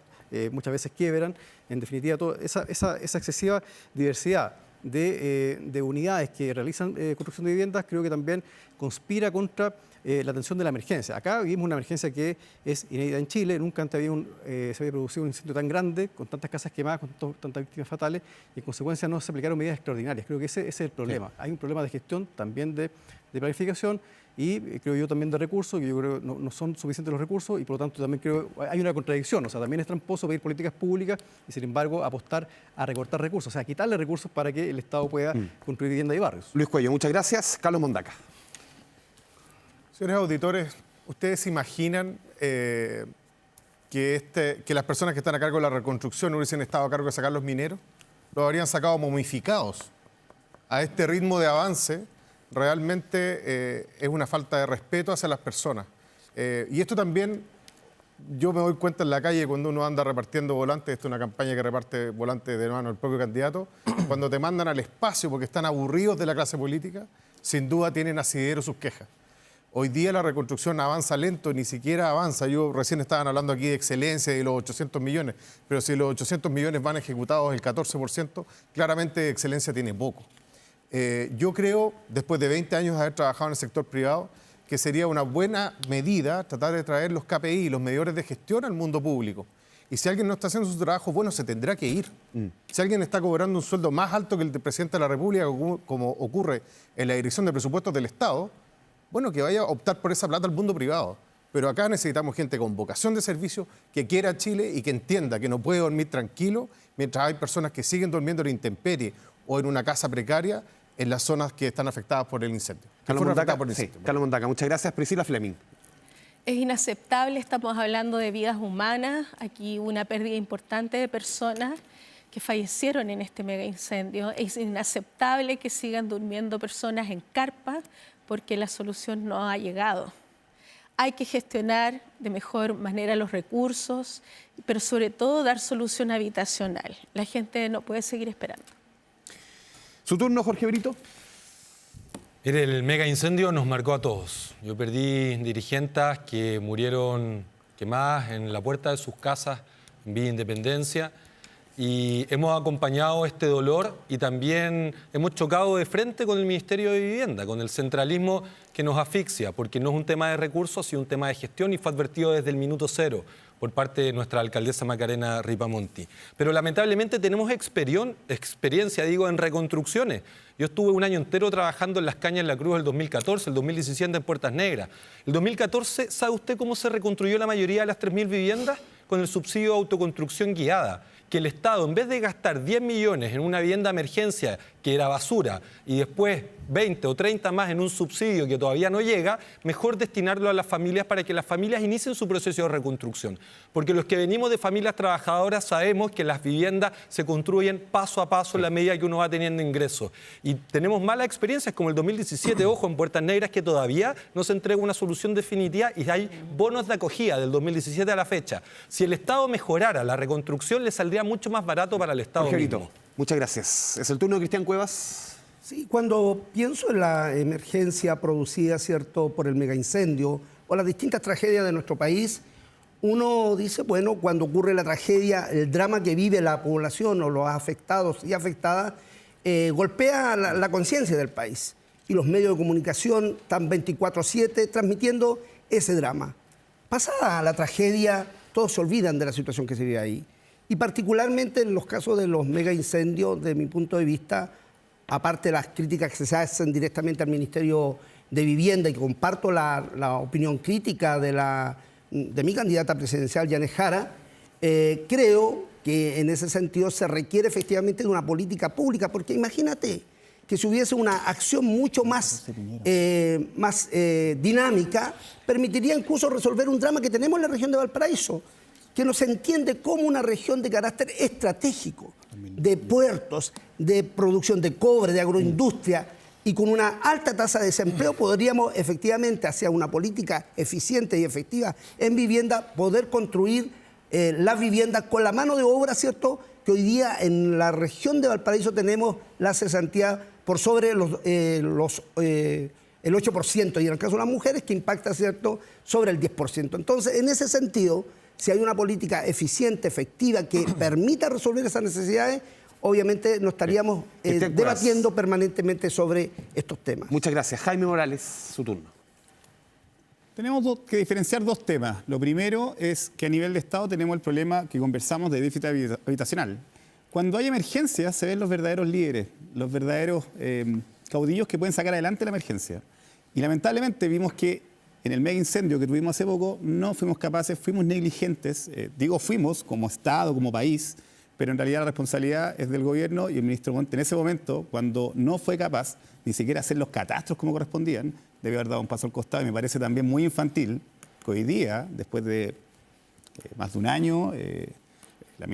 muchas veces quiebran. En definitiva, toda esa excesiva diversidad de unidades que realizan construcción de viviendas creo que también conspira contra la atención de la emergencia. Acá vivimos una emergencia que es inédita en Chile, nunca antes se había producido un incendio tan grande, con tantas casas quemadas, con tantas víctimas fatales, y en consecuencia no se aplicaron medidas extraordinarias. Creo que ese es el problema. Sí. Hay un problema de gestión, también de planificación, y creo yo también de recursos, que yo creo que no son suficientes los recursos, y por lo tanto también creo que hay una contradicción. O sea, también es tramposo pedir políticas públicas y sin embargo apostar a recortar recursos, o sea, quitarle recursos para que el Estado pueda construir vivienda y barrios. Luis Cuello, muchas gracias. Carlos Mondaca. Señores auditores, ¿ustedes se imaginan que las personas que están a cargo de la reconstrucción hubiesen estado a cargo de sacar los mineros? Los habrían sacado momificados. A este ritmo de avance, realmente es una falta de respeto hacia las personas. Y esto también, yo me doy cuenta en la calle cuando uno anda repartiendo volantes, esto es una campaña que reparte volantes de mano al propio candidato, cuando te mandan al espacio porque están aburridos de la clase política, sin duda tienen asidero sus quejas. Hoy día la reconstrucción avanza lento, ni siquiera avanza. Yo recién estaban hablando aquí de excelencia y de los 800 millones, pero si los 800 millones van ejecutados el 14%, claramente excelencia tiene poco. Yo creo, después de 20 años de haber trabajado en el sector privado, que sería una buena medida tratar de traer los KPI, los medidores de gestión al mundo público. Y si alguien no está haciendo su trabajo, bueno, se tendrá que ir. Si alguien está cobrando un sueldo más alto que el del presidente de la República, como ocurre en la Dirección de Presupuestos del Estado, bueno, que vaya a optar por esa plata al mundo privado. Pero acá necesitamos gente con vocación de servicio, que quiera Chile y que entienda que no puede dormir tranquilo mientras hay personas que siguen durmiendo en la intemperie o en una casa precaria en las zonas que están afectadas por el incendio. Carlos Mondaca, muchas gracias. Priscila Fleming. Es inaceptable, estamos hablando de vidas humanas, aquí una pérdida importante de personas que fallecieron en este mega incendio. Es inaceptable que sigan durmiendo personas en carpas porque la solución no ha llegado. Hay que gestionar de mejor manera los recursos, pero sobre todo dar solución habitacional. La gente no puede seguir esperando. ¿Su turno, Jorge Brito? Mire, el mega incendio nos marcó a todos. Yo perdí dirigentes que murieron quemadas en la puerta de sus casas en Villa Independencia y hemos acompañado este dolor y también hemos chocado de frente con el Ministerio de Vivienda, con el centralismo que nos asfixia, porque no es un tema de recursos, sino un tema de gestión y fue advertido desde el minuto cero por parte de nuestra alcaldesa Macarena Ripamonti. Pero lamentablemente tenemos experiencia, en reconstrucciones. Yo estuve un año entero trabajando en Las Cañas en la Cruz el 2014, el 2017 en Puertas Negras. El 2014, ¿sabe usted cómo se reconstruyó la mayoría de las 3.000 viviendas? Con el subsidio de autoconstrucción guiada. que el Estado, en vez de gastar 10 millones en una vivienda de emergencia que era basura y después 20 o 30 más en un subsidio que todavía no llega, mejor destinarlo a las familias para que las familias inicien su proceso de reconstrucción. Porque los que venimos de familias trabajadoras sabemos que las viviendas se construyen paso a paso en la medida que uno va teniendo ingresos. Y tenemos malas experiencias como el 2017, ojo, en Puertas Negras, que todavía no se entrega una solución definitiva y hay bonos de acogida del 2017 a la fecha. Si el Estado mejorara la reconstrucción, le saldría mucho más barato para el Estado mismo. Muchas gracias. Es el turno de Cristian Cuevas. Sí, cuando pienso en la emergencia producida, ¿cierto?, por el megaincendio o las distintas tragedias de nuestro país, uno dice, bueno, cuando ocurre la tragedia, el drama que vive la población o los afectados y afectadas golpea la conciencia del país. Y los medios de comunicación están 24/7 transmitiendo ese drama. Pasada la tragedia, todos se olvidan de la situación que se vive ahí. Y particularmente en los casos de los megaincendios, de mi punto de vista, aparte de las críticas que se hacen directamente al Ministerio de Vivienda, y comparto la opinión crítica de mi candidata presidencial, Yanez Jara, creo que en ese sentido se requiere efectivamente de una política pública, porque imagínate que si hubiese una acción mucho más dinámica, permitiría incluso resolver un drama que tenemos en la región de Valparaíso, que no se entiende como una región de carácter estratégico, de puertos, de producción de cobre, de agroindustria, y con una alta tasa de desempleo podríamos efectivamente, hacia una política eficiente y efectiva en vivienda, poder construir las viviendas con la mano de obra, ¿cierto?, que hoy día en la región de Valparaíso tenemos la cesantía por sobre el 8%, y en el caso de las mujeres que impacta, ¿cierto?, sobre el 10%. Entonces, en ese sentido, si hay una política eficiente, efectiva, que permita resolver esas necesidades, obviamente no estaríamos debatiendo permanentemente sobre estos temas. Muchas gracias. Jaime Morales, su turno. Tenemos que diferenciar dos temas. Lo primero es que a nivel de Estado tenemos el problema que conversamos de déficit habitacional. Cuando hay emergencias se ven los verdaderos líderes, los verdaderos caudillos que pueden sacar adelante la emergencia. Y lamentablemente vimos que en el mega incendio que tuvimos hace poco no fuimos capaces, fuimos negligentes, digo fuimos como Estado, como país, pero en realidad la responsabilidad es del gobierno y el ministro Montt en ese momento, cuando no fue capaz ni siquiera hacer los catastros como correspondían, debió haber dado un paso al costado, y me parece también muy infantil que hoy día, después de más de un año, la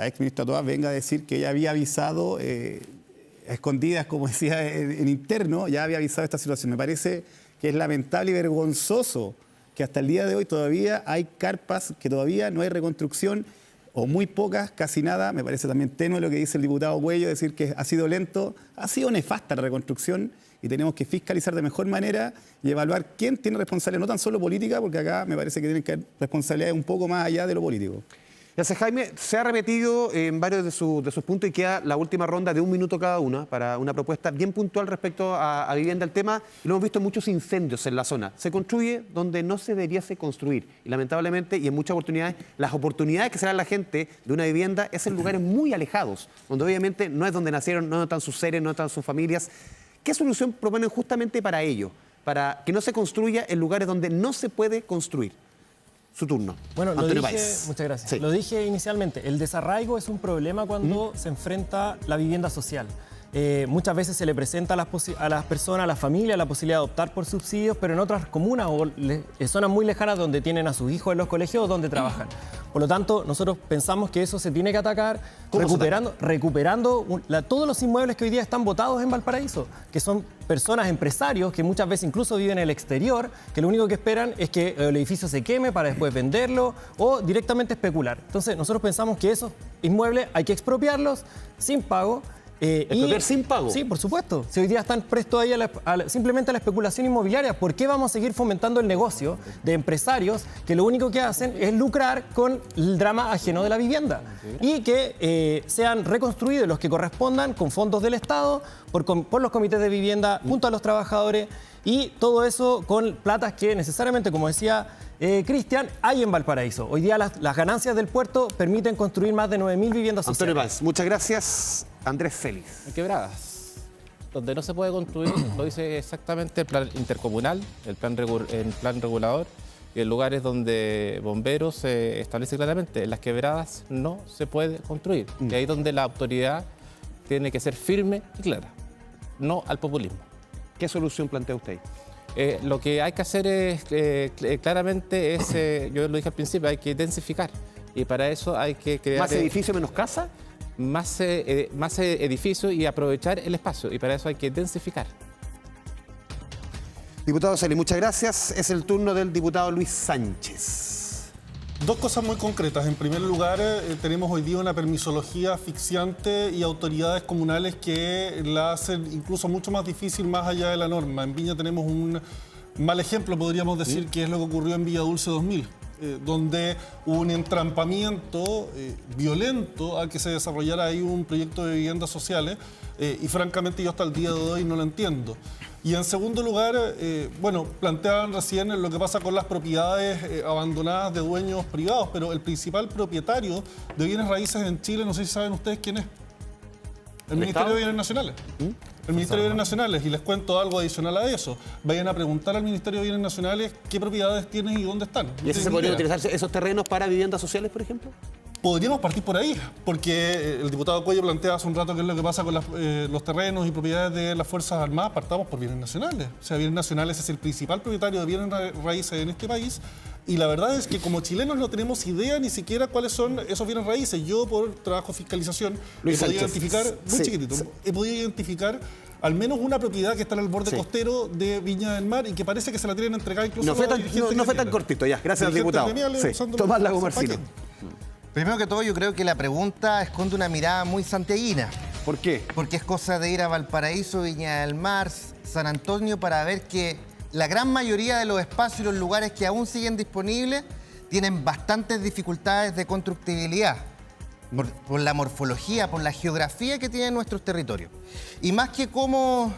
ex ministra Toá venga a decir que ella había avisado a escondidas, como decía en interno, ya había avisado esta situación. Me parece que es lamentable y vergonzoso que hasta el día de hoy todavía hay carpas, que todavía no hay reconstrucción, o muy pocas, casi nada. Me parece también tenue lo que dice el diputado Cuello, decir que ha sido lento, ha sido nefasta la reconstrucción, y tenemos que fiscalizar de mejor manera y evaluar quién tiene responsabilidad, no tan solo política, porque acá me parece que tienen que haber responsabilidades un poco más allá de lo político. Gracias, Jaime. Se ha repetido en varios de sus puntos y queda la última ronda de 1 minuto cada una para una propuesta bien puntual respecto a vivienda. El tema, lo hemos visto en muchos incendios en la zona. Se construye donde no se debiese construir. Y lamentablemente, y en muchas oportunidades, las oportunidades que se dan a la gente de una vivienda es en lugares muy alejados, donde obviamente no es donde nacieron, no están sus seres, no están sus familias. ¿Qué solución proponen justamente para ello? Para que no se construya en lugares donde no se puede construir. Su turno. Bueno, Antonio muchas Páez. gracias. Sí. Lo dije inicialmente, el desarraigo es un problema cuando se enfrenta la vivienda social. Muchas veces se le presenta a las personas, a las familias, la posibilidad de optar por subsidios, pero en otras comunas o zonas muy lejanas donde tienen a sus hijos en los colegios o donde trabajan. Por lo tanto, nosotros pensamos que eso se tiene que atacar recuperando todos los inmuebles que hoy día están botados en Valparaíso, que son personas, empresarios, que muchas veces incluso viven en el exterior, que lo único que esperan es que el edificio se queme para después venderlo o directamente especular. Entonces, nosotros pensamos que esos inmuebles hay que expropiarlos sin pago. ¿Expropiar sin pago? Sí, por supuesto. Si hoy día están prestos ahí simplemente a la especulación inmobiliaria, ¿por qué vamos a seguir fomentando el negocio de empresarios que lo único que hacen es lucrar con el drama ajeno de la vivienda? Y que sean reconstruidos los que correspondan con fondos del Estado, por los comités de vivienda, junto a los trabajadores, y todo eso con platas que necesariamente, como decía Cristian, hay en Valparaíso. Hoy día las ganancias del puerto permiten construir más de 9.000 viviendas sociales. Antonio Páez, muchas gracias. Andrés Félix. En Quebradas, donde no se puede construir, lo dice exactamente el plan intercomunal, el plan regulador, y en lugares donde bomberos se establece claramente, en las quebradas no se puede construir. Y ahí es donde la autoridad tiene que ser firme y clara, no al populismo. ¿Qué solución plantea usted? Lo que hay que hacer es, claramente, yo lo dije al principio, hay que densificar. Y para eso hay que crear... ¿Más edificio menos casa? Más edificio y aprovechar el espacio. Y para eso hay que densificar. Diputado Celi, muchas gracias. Es el turno del diputado Luis Sánchez. Dos cosas muy concretas. En primer lugar, tenemos hoy día una permisología asfixiante y autoridades comunales que la hacen incluso mucho más difícil más allá de la norma. En Viña tenemos un mal ejemplo, podríamos decir, que es lo que ocurrió en Villa Dulce 2000. Donde hubo un entrampamiento violento a que se desarrollara ahí un proyecto de viviendas sociales y francamente yo hasta el día de hoy no lo entiendo. Y en segundo lugar, planteaban recién lo que pasa con las propiedades abandonadas de dueños privados, pero el principal propietario de bienes raíces en Chile, no sé si saben ustedes quién es. El Ministerio de Bienes Nacionales. El Ministerio de Bienes Nacionales, y les cuento algo adicional a eso. Vayan a preguntar al Ministerio de Bienes Nacionales qué propiedades tienen y dónde están. ¿Y se podrían utilizar esos terrenos para viviendas sociales, por ejemplo? Podríamos partir por ahí, porque el diputado Cuello planteaba hace un rato qué es lo que pasa con los terrenos y propiedades de las Fuerzas Armadas. Partamos por bienes nacionales. O sea, bienes nacionales es el principal propietario de bienes raíces en este país. Y la verdad es que como chilenos no tenemos idea ni siquiera cuáles son esos bienes raíces. Yo, por trabajo de fiscalización, he podido identificar, he podido identificar al menos una propiedad que está en el borde costero de Viña del Mar y que parece que se la tienen entregada incluso no fue tan cortito ya, gracias al diputado. Tomás Lago Marcino. Primero que todo, yo creo que la pregunta esconde una mirada muy santiaguina. ¿Por qué? Porque es cosa de ir a Valparaíso, Viña del Mar, San Antonio, para ver que la gran mayoría de los espacios y los lugares que aún siguen disponibles tienen bastantes dificultades de constructibilidad por la morfología, por la geografía que tienen nuestros territorios. Y más que cómo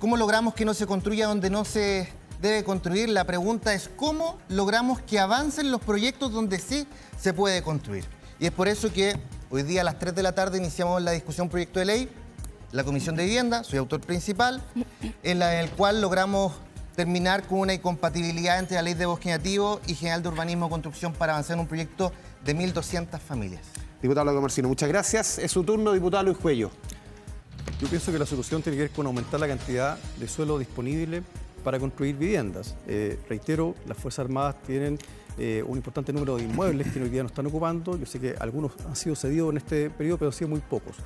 logramos que no se construya donde no se debe construir, la pregunta es cómo logramos que avancen los proyectos donde sí se puede construir. Y es por eso que hoy día a las 3 de la tarde iniciamos la discusión proyecto de ley, la Comisión de Vivienda, soy autor principal, en el cual logramos terminar con una incompatibilidad entre la Ley de Bosque Nativo y General de Urbanismo y Construcción para avanzar en un proyecto de 1.200 familias. Diputado Lago Marcino, muchas gracias. Es su turno, diputado Luis Cuello. Yo pienso que la solución tiene que ver con aumentar la cantidad de suelo disponible para construir viviendas. Reitero, las Fuerzas Armadas tienen un importante número de inmuebles que hoy día no están ocupando. Yo sé que algunos han sido cedidos en este periodo, pero han sido muy pocos.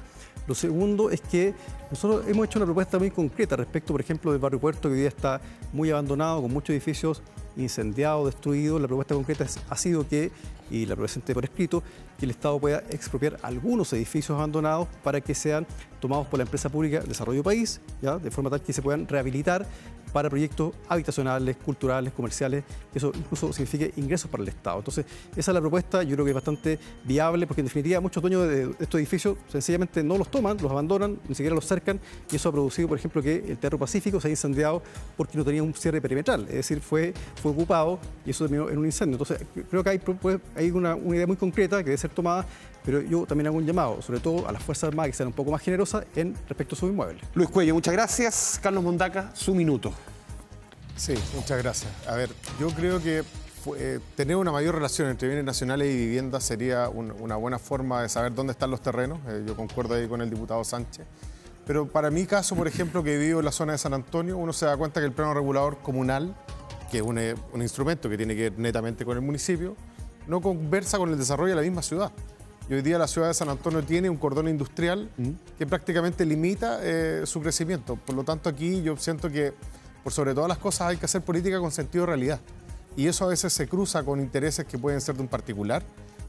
Lo segundo es que nosotros hemos hecho una propuesta muy concreta respecto, por ejemplo, del barrio Puerto, que hoy día está muy abandonado, con muchos edificios incendiados, destruidos. La propuesta concreta ha sido que, y la presenté por escrito, que el Estado pueda expropiar algunos edificios abandonados para que sean tomados por la empresa pública Desarrollo País, ¿ya? De forma tal que se puedan rehabilitar para proyectos habitacionales, culturales, comerciales, que eso incluso signifique ingresos para el Estado. Entonces, esa es la propuesta, yo creo que es bastante viable, porque en definitiva muchos dueños de estos edificios sencillamente no los toman, los abandonan, ni siquiera los cercan, y eso ha producido, por ejemplo, que el Teatro Pacífico se haya incendiado porque no tenía un cierre perimetral, es decir, fue ocupado y eso terminó en un incendio. Entonces, creo que hay una idea muy concreta que debe ser tomada, pero yo también hago un llamado, sobre todo a las Fuerzas Armadas, que sean un poco más generosas respecto a sus inmuebles. Luis Cuello, muchas gracias. Carlos Mondaca, su minuto. Sí, muchas gracias. A ver, yo creo que tener una mayor relación entre bienes nacionales y viviendas sería una buena forma de saber dónde están los terrenos. Yo concuerdo ahí con el diputado Sánchez. Pero para mi caso, por ejemplo, que vivo en la zona de San Antonio, uno se da cuenta que el plano regulador comunal, que es un instrumento que tiene que ver netamente con el municipio, no conversa con el desarrollo de la misma ciudad. Y hoy día la ciudad de San Antonio tiene un cordón industrial que prácticamente limita su crecimiento. Por lo tanto, aquí yo siento que, por sobre todas las cosas, hay que hacer política con sentido de realidad. Y eso a veces se cruza con intereses que pueden ser de un particular.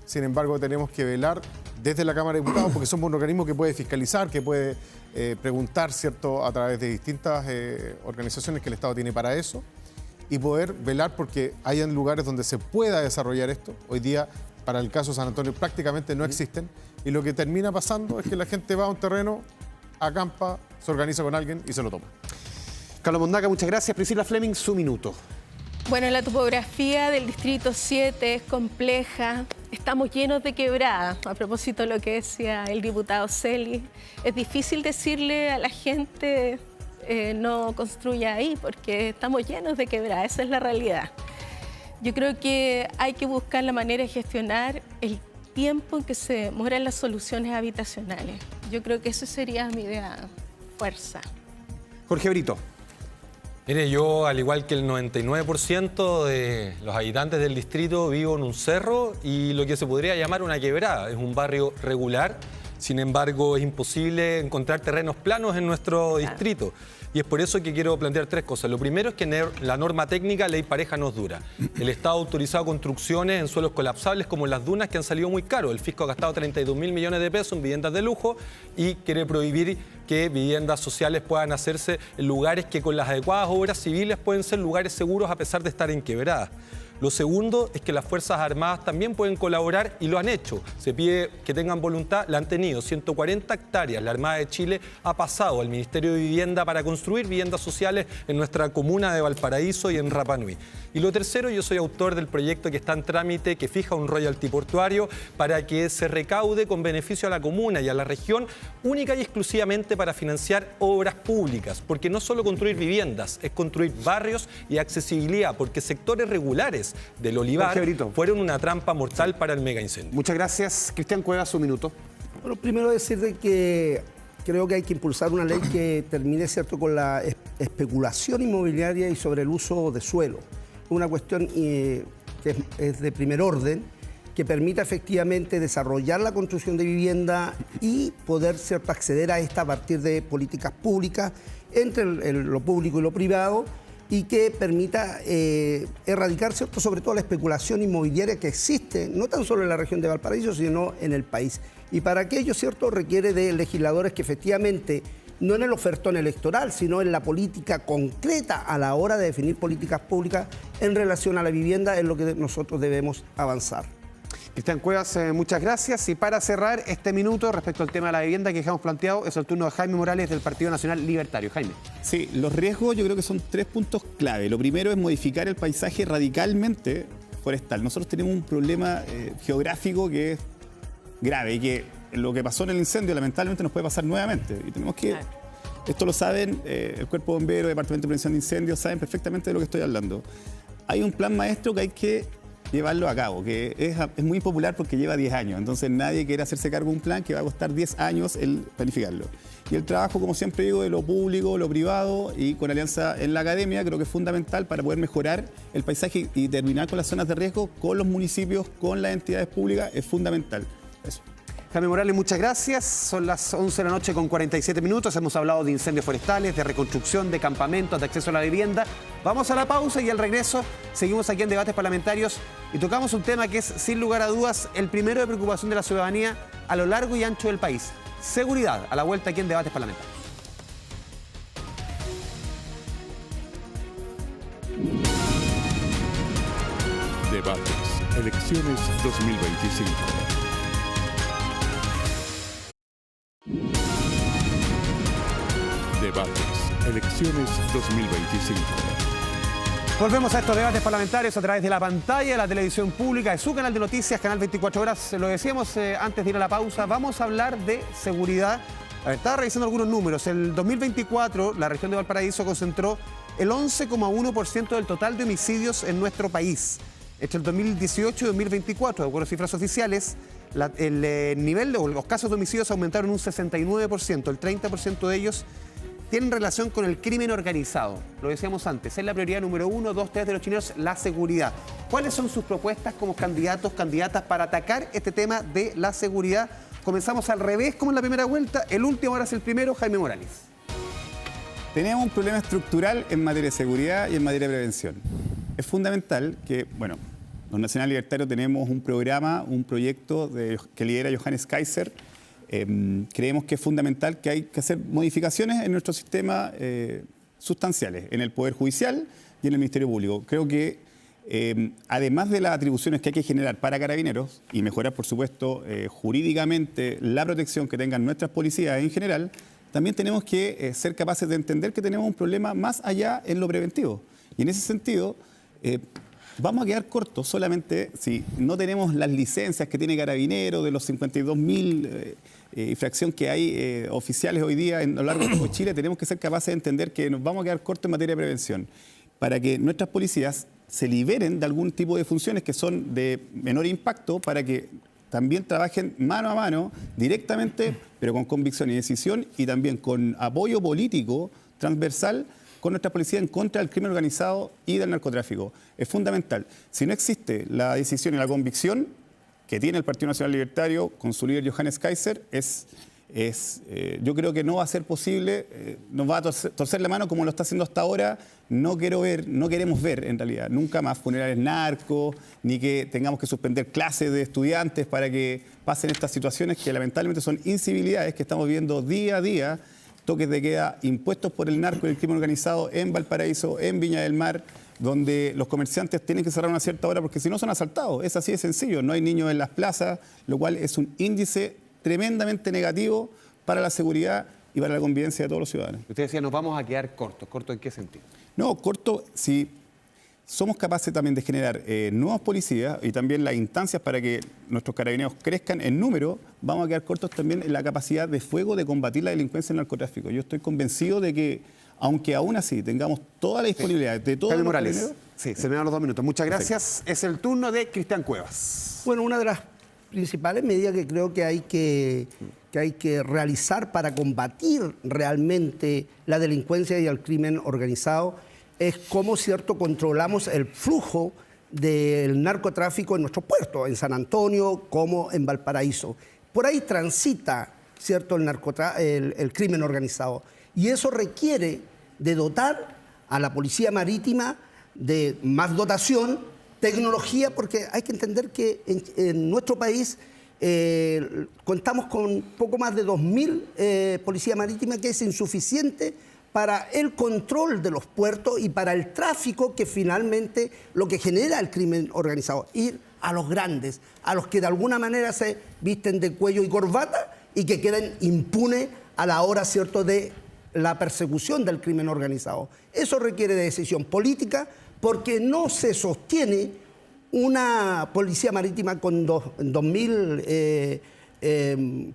Sin embargo, tenemos que velar desde la Cámara de Diputados, porque somos un organismo que puede fiscalizar, que puede preguntar, ¿cierto?, a través de distintas organizaciones que el Estado tiene para eso, y poder velar porque hayan lugares donde se pueda desarrollar esto. Hoy día, para el caso de San Antonio, prácticamente no existen. Y lo que termina pasando es que la gente va a un terreno, acampa, se organiza con alguien y se lo toma. Carlos Mondaca, muchas gracias. Priscila Fleming, su minuto. Bueno, la topografía del Distrito 7 es compleja. Estamos llenos de quebradas. A propósito de lo que decía el diputado Celi, es difícil decirle a la gente no construya ahí porque estamos llenos de quebradas. Esa es la realidad. Yo creo que hay que buscar la manera de gestionar el tiempo en que se demoran las soluciones habitacionales. Yo creo que eso sería mi idea fuerza. Jorge Brito. Mire, yo, al igual que el 99% de los habitantes del distrito, vivo en un cerro y lo que se podría llamar una quebrada. Es un barrio regular, sin embargo, es imposible encontrar terrenos planos en nuestro distrito. Y es por eso que quiero plantear tres cosas. Lo primero es que la norma técnica ley pareja nos dura. El Estado ha autorizado construcciones en suelos colapsables como las dunas que han salido muy caros. El fisco ha gastado 32.000 millones de pesos en viviendas de lujo y quiere prohibir que viviendas sociales puedan hacerse en lugares que con las adecuadas obras civiles pueden ser lugares seguros a pesar de estar en quebradas. Lo segundo es que las Fuerzas Armadas también pueden colaborar y lo han hecho. Se pide que tengan voluntad, la han tenido. 140 hectáreas. La Armada de Chile ha pasado al Ministerio de Vivienda para construir viviendas sociales en nuestra comuna de Valparaíso y en Rapa Nui. Y lo tercero, yo soy autor del proyecto que está en trámite, que fija un royalty portuario para que se recaude con beneficio a la comuna y a la región, única y exclusivamente para financiar obras públicas. Porque no solo construir viviendas, es construir barrios y accesibilidad, porque sectores regulares del olivar fueron una trampa mortal para el mega incendio. Muchas gracias. Cristian Cuevas, un minuto. Bueno, primero decirte que creo que hay que impulsar una ley que termine, ¿cierto?, con la especulación inmobiliaria y sobre el uso de suelo. Una cuestión que es de primer orden, que permita efectivamente desarrollar la construcción de vivienda y poder, ¿cierto?, acceder a esta a partir de políticas públicas entre lo público y lo privado, y que permita erradicar, ¿cierto?, sobre todo la especulación inmobiliaria que existe, no tan solo en la región de Valparaíso, sino en el país. Y para aquello, ¿cierto?, requiere de legisladores que efectivamente, no en el ofertón electoral, sino en la política concreta a la hora de definir políticas públicas en relación a la vivienda, es lo que nosotros debemos avanzar. Cristian Cuevas, muchas gracias. Y para cerrar este minuto respecto al tema de la vivienda que dejamos planteado, es el turno de Jaime Morales del Partido Nacional Libertario. Jaime. Sí, los riesgos yo creo que son 3 puntos clave. Lo primero es modificar el paisaje radicalmente forestal. Nosotros tenemos un problema geográfico que es grave y que lo que pasó en el incendio lamentablemente nos puede pasar nuevamente. Y tenemos que, esto lo saben, el Cuerpo Bombero, el Departamento de Prevención de Incendios, saben perfectamente de lo que estoy hablando. Hay un plan maestro que hay que llevarlo a cabo, que es muy popular porque lleva 10 años, entonces nadie quiere hacerse cargo de un plan que va a costar 10 años el planificarlo. Y el trabajo, como siempre digo, de lo público, lo privado y con alianza en la academia, creo que es fundamental para poder mejorar el paisaje y terminar con las zonas de riesgo, con los municipios, con las entidades públicas, es fundamental. Eso. Jaime Morales, muchas gracias. Son las 11 de la noche con 47 minutos. Hemos hablado de incendios forestales, de reconstrucción, de campamentos, de acceso a la vivienda. Vamos a la pausa y al regreso seguimos aquí en Debates Parlamentarios y tocamos un tema que es, sin lugar a dudas, el primero de preocupación de la ciudadanía a lo largo y ancho del país. Seguridad, a la vuelta aquí en Debates Parlamentarios. Debates, elecciones 2025. Debates, elecciones 2025. Volvemos a estos debates parlamentarios a través de la pantalla de la televisión pública, de su canal de noticias, Canal 24 Horas. Lo decíamos antes de ir a la pausa, vamos a hablar de seguridad. A ver, estaba revisando algunos números. El 2024, la región de Valparaíso concentró el 11,1% del total de homicidios en nuestro país. Entre el 2018 y 2024, de acuerdo a cifras oficiales, el nivel de los casos de homicidios aumentaron un 69%, el 30% de ellos tienen relación con el crimen organizado. Lo decíamos antes, es la prioridad número 1, 2, 3 de los chilenos, la seguridad. ¿Cuáles son sus propuestas como candidatos, candidatas para atacar este tema de la seguridad? Comenzamos al revés, como en la primera vuelta. El último ahora es el primero, Jaime Morales. Tenemos un problema estructural en materia de seguridad y en materia de prevención. Es fundamental que, bueno, los Nacional Libertarios tenemos un programa, un proyecto que lidera Johannes Kaiser. Creemos que es fundamental que hay que hacer modificaciones en nuestro sistema sustanciales, en el Poder Judicial y en el Ministerio Público. Creo que además de las atribuciones que hay que generar para Carabineros y mejorar, por supuesto, jurídicamente la protección que tengan nuestras policías en general, también tenemos que ser capaces de entender que tenemos un problema más allá en lo preventivo. Y en ese sentido, vamos a quedar cortos solamente si no tenemos las licencias que tiene Carabineros de los 52.000 infracción que hay oficiales hoy día a lo largo de todo Chile. Tenemos que ser capaces de entender que nos vamos a quedar cortos en materia de prevención para que nuestras policías se liberen de algún tipo de funciones que son de menor impacto para que también trabajen mano a mano, directamente, pero con convicción y decisión, y también con apoyo político transversal con nuestra policía en contra del crimen organizado y del narcotráfico. Es fundamental. Si no existe la decisión y la convicción que tiene el Partido Nacional Libertario con su líder Johannes Kaiser, yo creo que no va a ser posible, nos va a torcer la mano como lo está haciendo hasta ahora. No queremos ver en realidad nunca más funerales narcos, ni que tengamos que suspender clases de estudiantes para que pasen estas situaciones que lamentablemente son incivilidades que estamos viendo día a día, toques de queda impuestos por el narco y el crimen organizado en Valparaíso, en Viña del Mar, donde los comerciantes tienen que cerrar a una cierta hora porque si no son asaltados. Es así de sencillo, no hay niños en las plazas, lo cual es un índice tremendamente negativo para la seguridad y para la convivencia de todos los ciudadanos. Usted decía, nos vamos a quedar cortos. ¿Corto en qué sentido? No, corto, si somos capaces también de generar nuevos policías y también las instancias para que nuestros carabineros crezcan en número, vamos a quedar cortos también en la capacidad de fuego de combatir la delincuencia y el narcotráfico. Yo estoy convencido de que, aunque aún así tengamos toda la disponibilidad de todos los Morales. Sí, se me dan los 2 minutos. Muchas gracias. Es el turno de Cristian Cuevas. Bueno, una de las principales medidas que creo que hay que realizar para combatir realmente la delincuencia y el crimen organizado es cómo, ¿cierto?, controlamos el flujo del narcotráfico en nuestros puertos, en San Antonio como en Valparaíso. Por ahí transita, ¿cierto?, el crimen organizado. Y eso requiere de dotar a la Policía Marítima de más dotación, tecnología, porque hay que entender que en nuestro país contamos con poco más de 2.000 policías marítimas, que es insuficiente para el control de los puertos y para el tráfico, que finalmente lo que genera el crimen organizado. Ir a los grandes, a los que de alguna manera se visten de cuello y corbata y que queden impunes a la hora, ¿cierto?, de la persecución del crimen organizado. Eso requiere de decisión política, porque no se sostiene una policía marítima con 2.000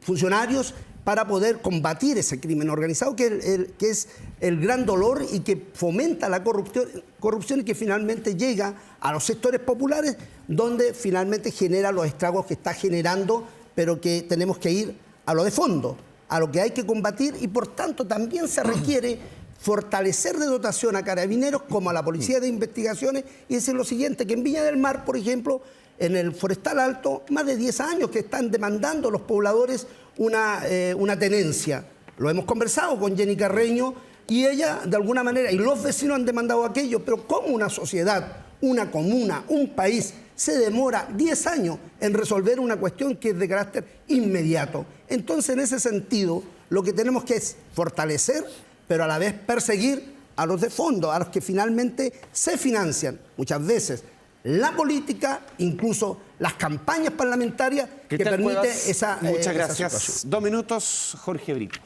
funcionarios para poder combatir ese crimen organizado, que es el gran dolor y que fomenta la corrupción y que finalmente llega a los sectores populares, donde finalmente genera los estragos que está generando, pero que tenemos que ir a lo de fondo, a lo que hay que combatir, y por tanto también se requiere fortalecer de dotación a carabineros como a la Policía de Investigaciones, y decir lo siguiente, que en Viña del Mar, por ejemplo, en el Forestal Alto, más de 10 años que están demandando los pobladores una tenencia. Lo hemos conversado con Jenny Carreño y ella, de alguna manera, y los vecinos han demandado aquello, pero ¿cómo una sociedad, una comuna, un país se demora 10 años en resolver una cuestión que es de carácter inmediato? Entonces, en ese sentido, lo que tenemos que es fortalecer, pero a la vez perseguir a los de fondo, a los que finalmente se financian muchas veces la política, incluso las campañas parlamentarias que permite esa muchas gracias. Esa situación. 2 minutos, Jorge Brito.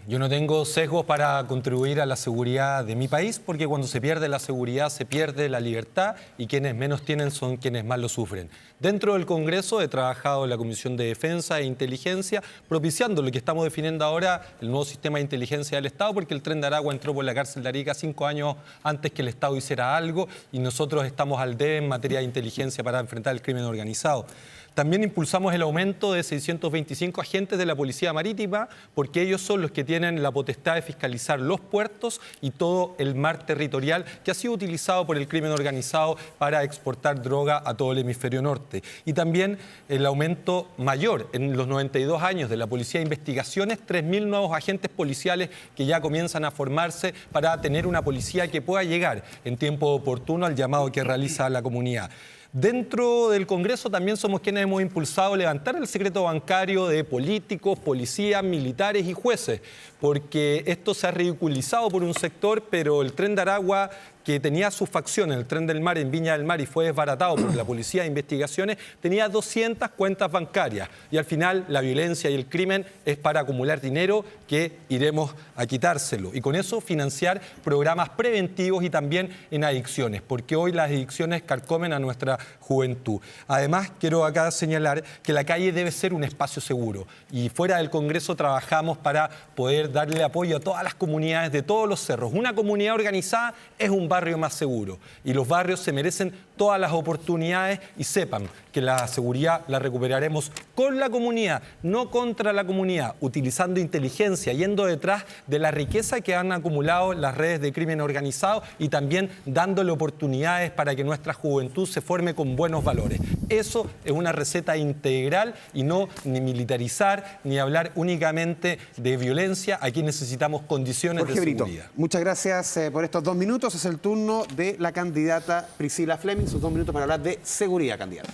Yo no tengo sesgos para contribuir a la seguridad de mi país, porque cuando se pierde la seguridad se pierde la libertad, y quienes menos tienen son quienes más lo sufren. Dentro del Congreso he trabajado en la Comisión de Defensa e Inteligencia, propiciando lo que estamos definiendo ahora, el nuevo sistema de inteligencia del Estado, porque el Tren de Aragua entró por la cárcel de Arica 5 años antes que el Estado hiciera algo, y nosotros estamos al debe en materia de inteligencia para enfrentar el crimen organizado. También impulsamos el aumento de 625 agentes de la Policía Marítima, porque ellos son los que tienen la potestad de fiscalizar los puertos y todo el mar territorial que ha sido utilizado por el crimen organizado para exportar droga a todo el hemisferio norte. Y también el aumento mayor en los 92 años de la Policía de Investigaciones, 3.000 nuevos agentes policiales que ya comienzan a formarse para tener una policía que pueda llegar en tiempo oportuno al llamado que realiza la comunidad. Dentro del Congreso también somos quienes hemos impulsado levantar el secreto bancario de políticos, policías, militares y jueces, porque esto se ha ridiculizado por un sector, pero el Tren de Aragua, que tenía sus facciones, el Tren del Mar en Viña del Mar, y fue desbaratado por la Policía de Investigaciones, tenía 200 cuentas bancarias. Y al final la violencia y el crimen es para acumular dinero que iremos a quitárselo. Y con eso financiar programas preventivos y también en adicciones, porque hoy las adicciones carcomen a nuestra juventud. Además, quiero acá señalar que la calle debe ser un espacio seguro. Y fuera del Congreso trabajamos para poder es darle apoyo a todas las comunidades de todos los cerros. Una comunidad organizada es un barrio más seguro y los barrios se merecen todas las oportunidades y sepan que la seguridad la recuperaremos con la comunidad, no contra la comunidad, utilizando inteligencia, yendo detrás de la riqueza que han acumulado las redes de crimen organizado y también dándole oportunidades para que nuestra juventud se forme con buenos valores. Eso es una receta integral y no ni militarizar ni hablar únicamente de violencia. Aquí necesitamos condiciones Jorge de Brito, seguridad. muchas gracias por estos 2 minutos. Es el turno de la candidata Priscila Fleming. Sus 2 minutos para hablar de seguridad, candidata.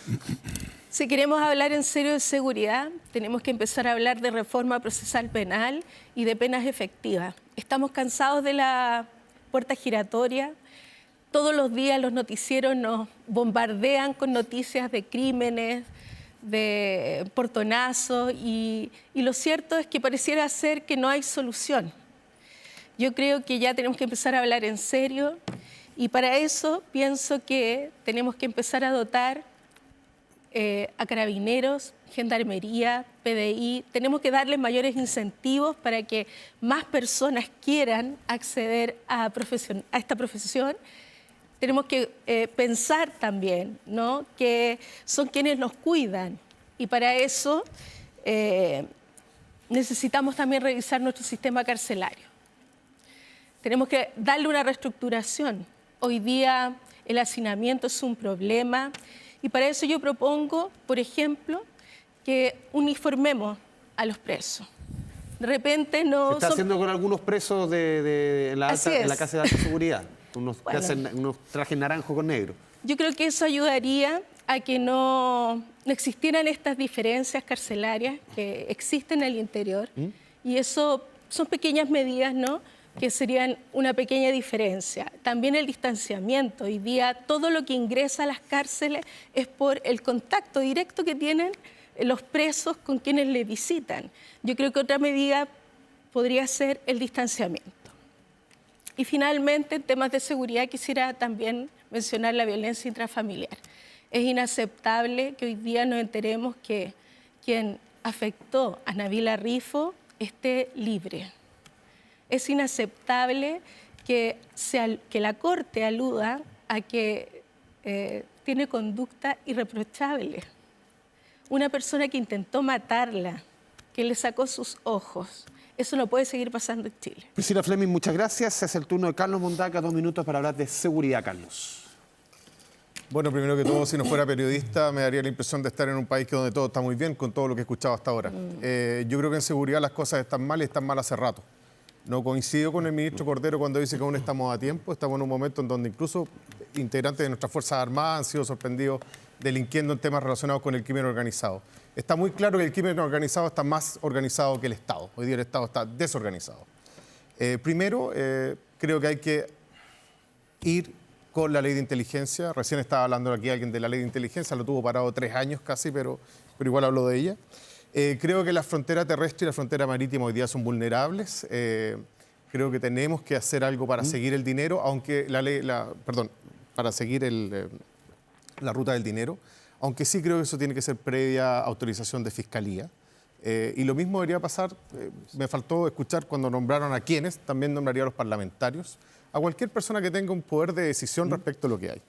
Si queremos hablar en serio de seguridad, tenemos que empezar a hablar de reforma procesal penal y de penas efectivas. Estamos cansados de la puerta giratoria. Todos los días los noticieros nos bombardean con noticias de crímenes, de portonazos y lo cierto es que pareciera ser que no hay solución. Yo creo que ya tenemos que empezar a hablar en serio y para eso pienso que tenemos que empezar a dotar a carabineros, gendarmería, PDI, tenemos que darles mayores incentivos para que más personas quieran acceder a esta profesión. Tenemos que pensar también, ¿no?, que son quienes nos cuidan y para eso necesitamos también revisar nuestro sistema carcelario. Tenemos que darle una reestructuración. Hoy día el hacinamiento es un problema y para eso yo propongo, por ejemplo, que uniformemos a los presos. De repente no... Se está haciendo con algunos presos en la Casa de Alta Seguridad, que hacen unos trajes naranjo con negro. Yo creo que eso ayudaría a que no existieran estas diferencias carcelarias que existen en el interior. Y eso son pequeñas medidas, ¿no?, que serían una pequeña diferencia. También el distanciamiento. Hoy día todo lo que ingresa a las cárceles es por el contacto directo que tienen los presos con quienes les visitan. Yo creo que otra medida podría ser el distanciamiento. Y finalmente, en temas de seguridad, quisiera también mencionar la violencia intrafamiliar. Es inaceptable que hoy día nos enteremos que quien afectó a Nabila Rifo esté libre. Es inaceptable que la Corte aluda a que tiene conducta irreprochable. Una persona que intentó matarla, que le sacó sus ojos. Eso no puede seguir pasando en Chile. Priscila Fleming, muchas gracias. Es el turno de Carlos Mondaca, 2 minutos para hablar de seguridad, Carlos. Bueno, primero que todo, si no fuera periodista, me daría la impresión de estar en un país donde todo está muy bien, con todo lo que he escuchado hasta ahora. Yo creo que en seguridad las cosas están mal y están mal hace rato. No coincido con el ministro Cordero cuando dice que aún estamos a tiempo. Estamos en un momento en donde incluso integrantes de nuestras Fuerzas Armadas han sido sorprendidos delinquiendo en temas relacionados con el crimen organizado. Está muy claro que el crimen organizado está más organizado que el Estado. Hoy día el Estado está desorganizado. Primero, creo que hay que ir con la ley de inteligencia. Recién estaba hablando aquí alguien de la ley de inteligencia, lo tuvo parado 3 años casi, pero igual hablo de ella. Creo que la frontera terrestre y la frontera marítima hoy día son vulnerables. Creo que tenemos que hacer algo para seguir el dinero, aunque para seguir la ruta del dinero, aunque sí creo que eso tiene que ser previa autorización de fiscalía. Y lo mismo debería pasar, me faltó escuchar cuando nombraron a quienes, también nombraría a los parlamentarios, a cualquier persona que tenga un poder de decisión respecto a lo que hay.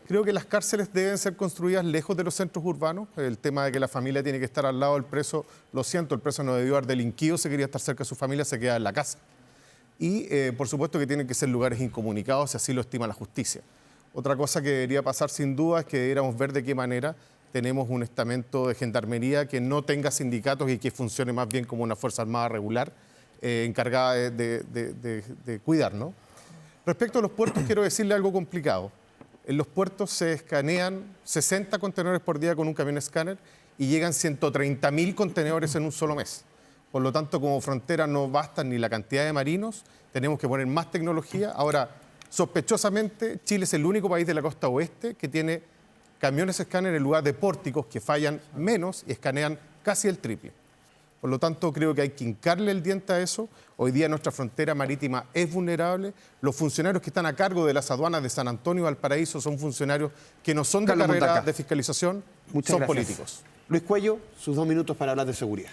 Creo que las cárceles deben ser construidas lejos de los centros urbanos. El tema de que la familia tiene que estar al lado del preso, lo siento, el preso no debió haber delinquido, se quería estar cerca de su familia, se queda en la casa. Y por supuesto que tienen que ser lugares incomunicados, si así lo estima la justicia. Otra cosa que debería pasar sin duda es que deberíamos ver de qué manera tenemos un estamento de gendarmería que no tenga sindicatos y que funcione más bien como una fuerza armada regular encargada de cuidar, ¿no? Respecto a los puertos, quiero decirle algo complicado. En los puertos se escanean 60 contenedores por día con un camión escáner y llegan 130.000 contenedores en un solo mes. Por lo tanto, como frontera no bastan ni la cantidad de marinos, tenemos que poner más tecnología. Ahora, sospechosamente, Chile es el único país de la costa oeste que tiene camiones escáner en lugar de pórticos que fallan menos y escanean casi el triple. Por lo tanto, creo que hay que hincarle el diente a eso. Hoy día nuestra frontera marítima es vulnerable. Los funcionarios que están a cargo de las aduanas de San Antonio y Valparaíso son funcionarios que no son de carrera de fiscalización, son políticos. Luis Cuello, sus 2 minutos para hablar de seguridad.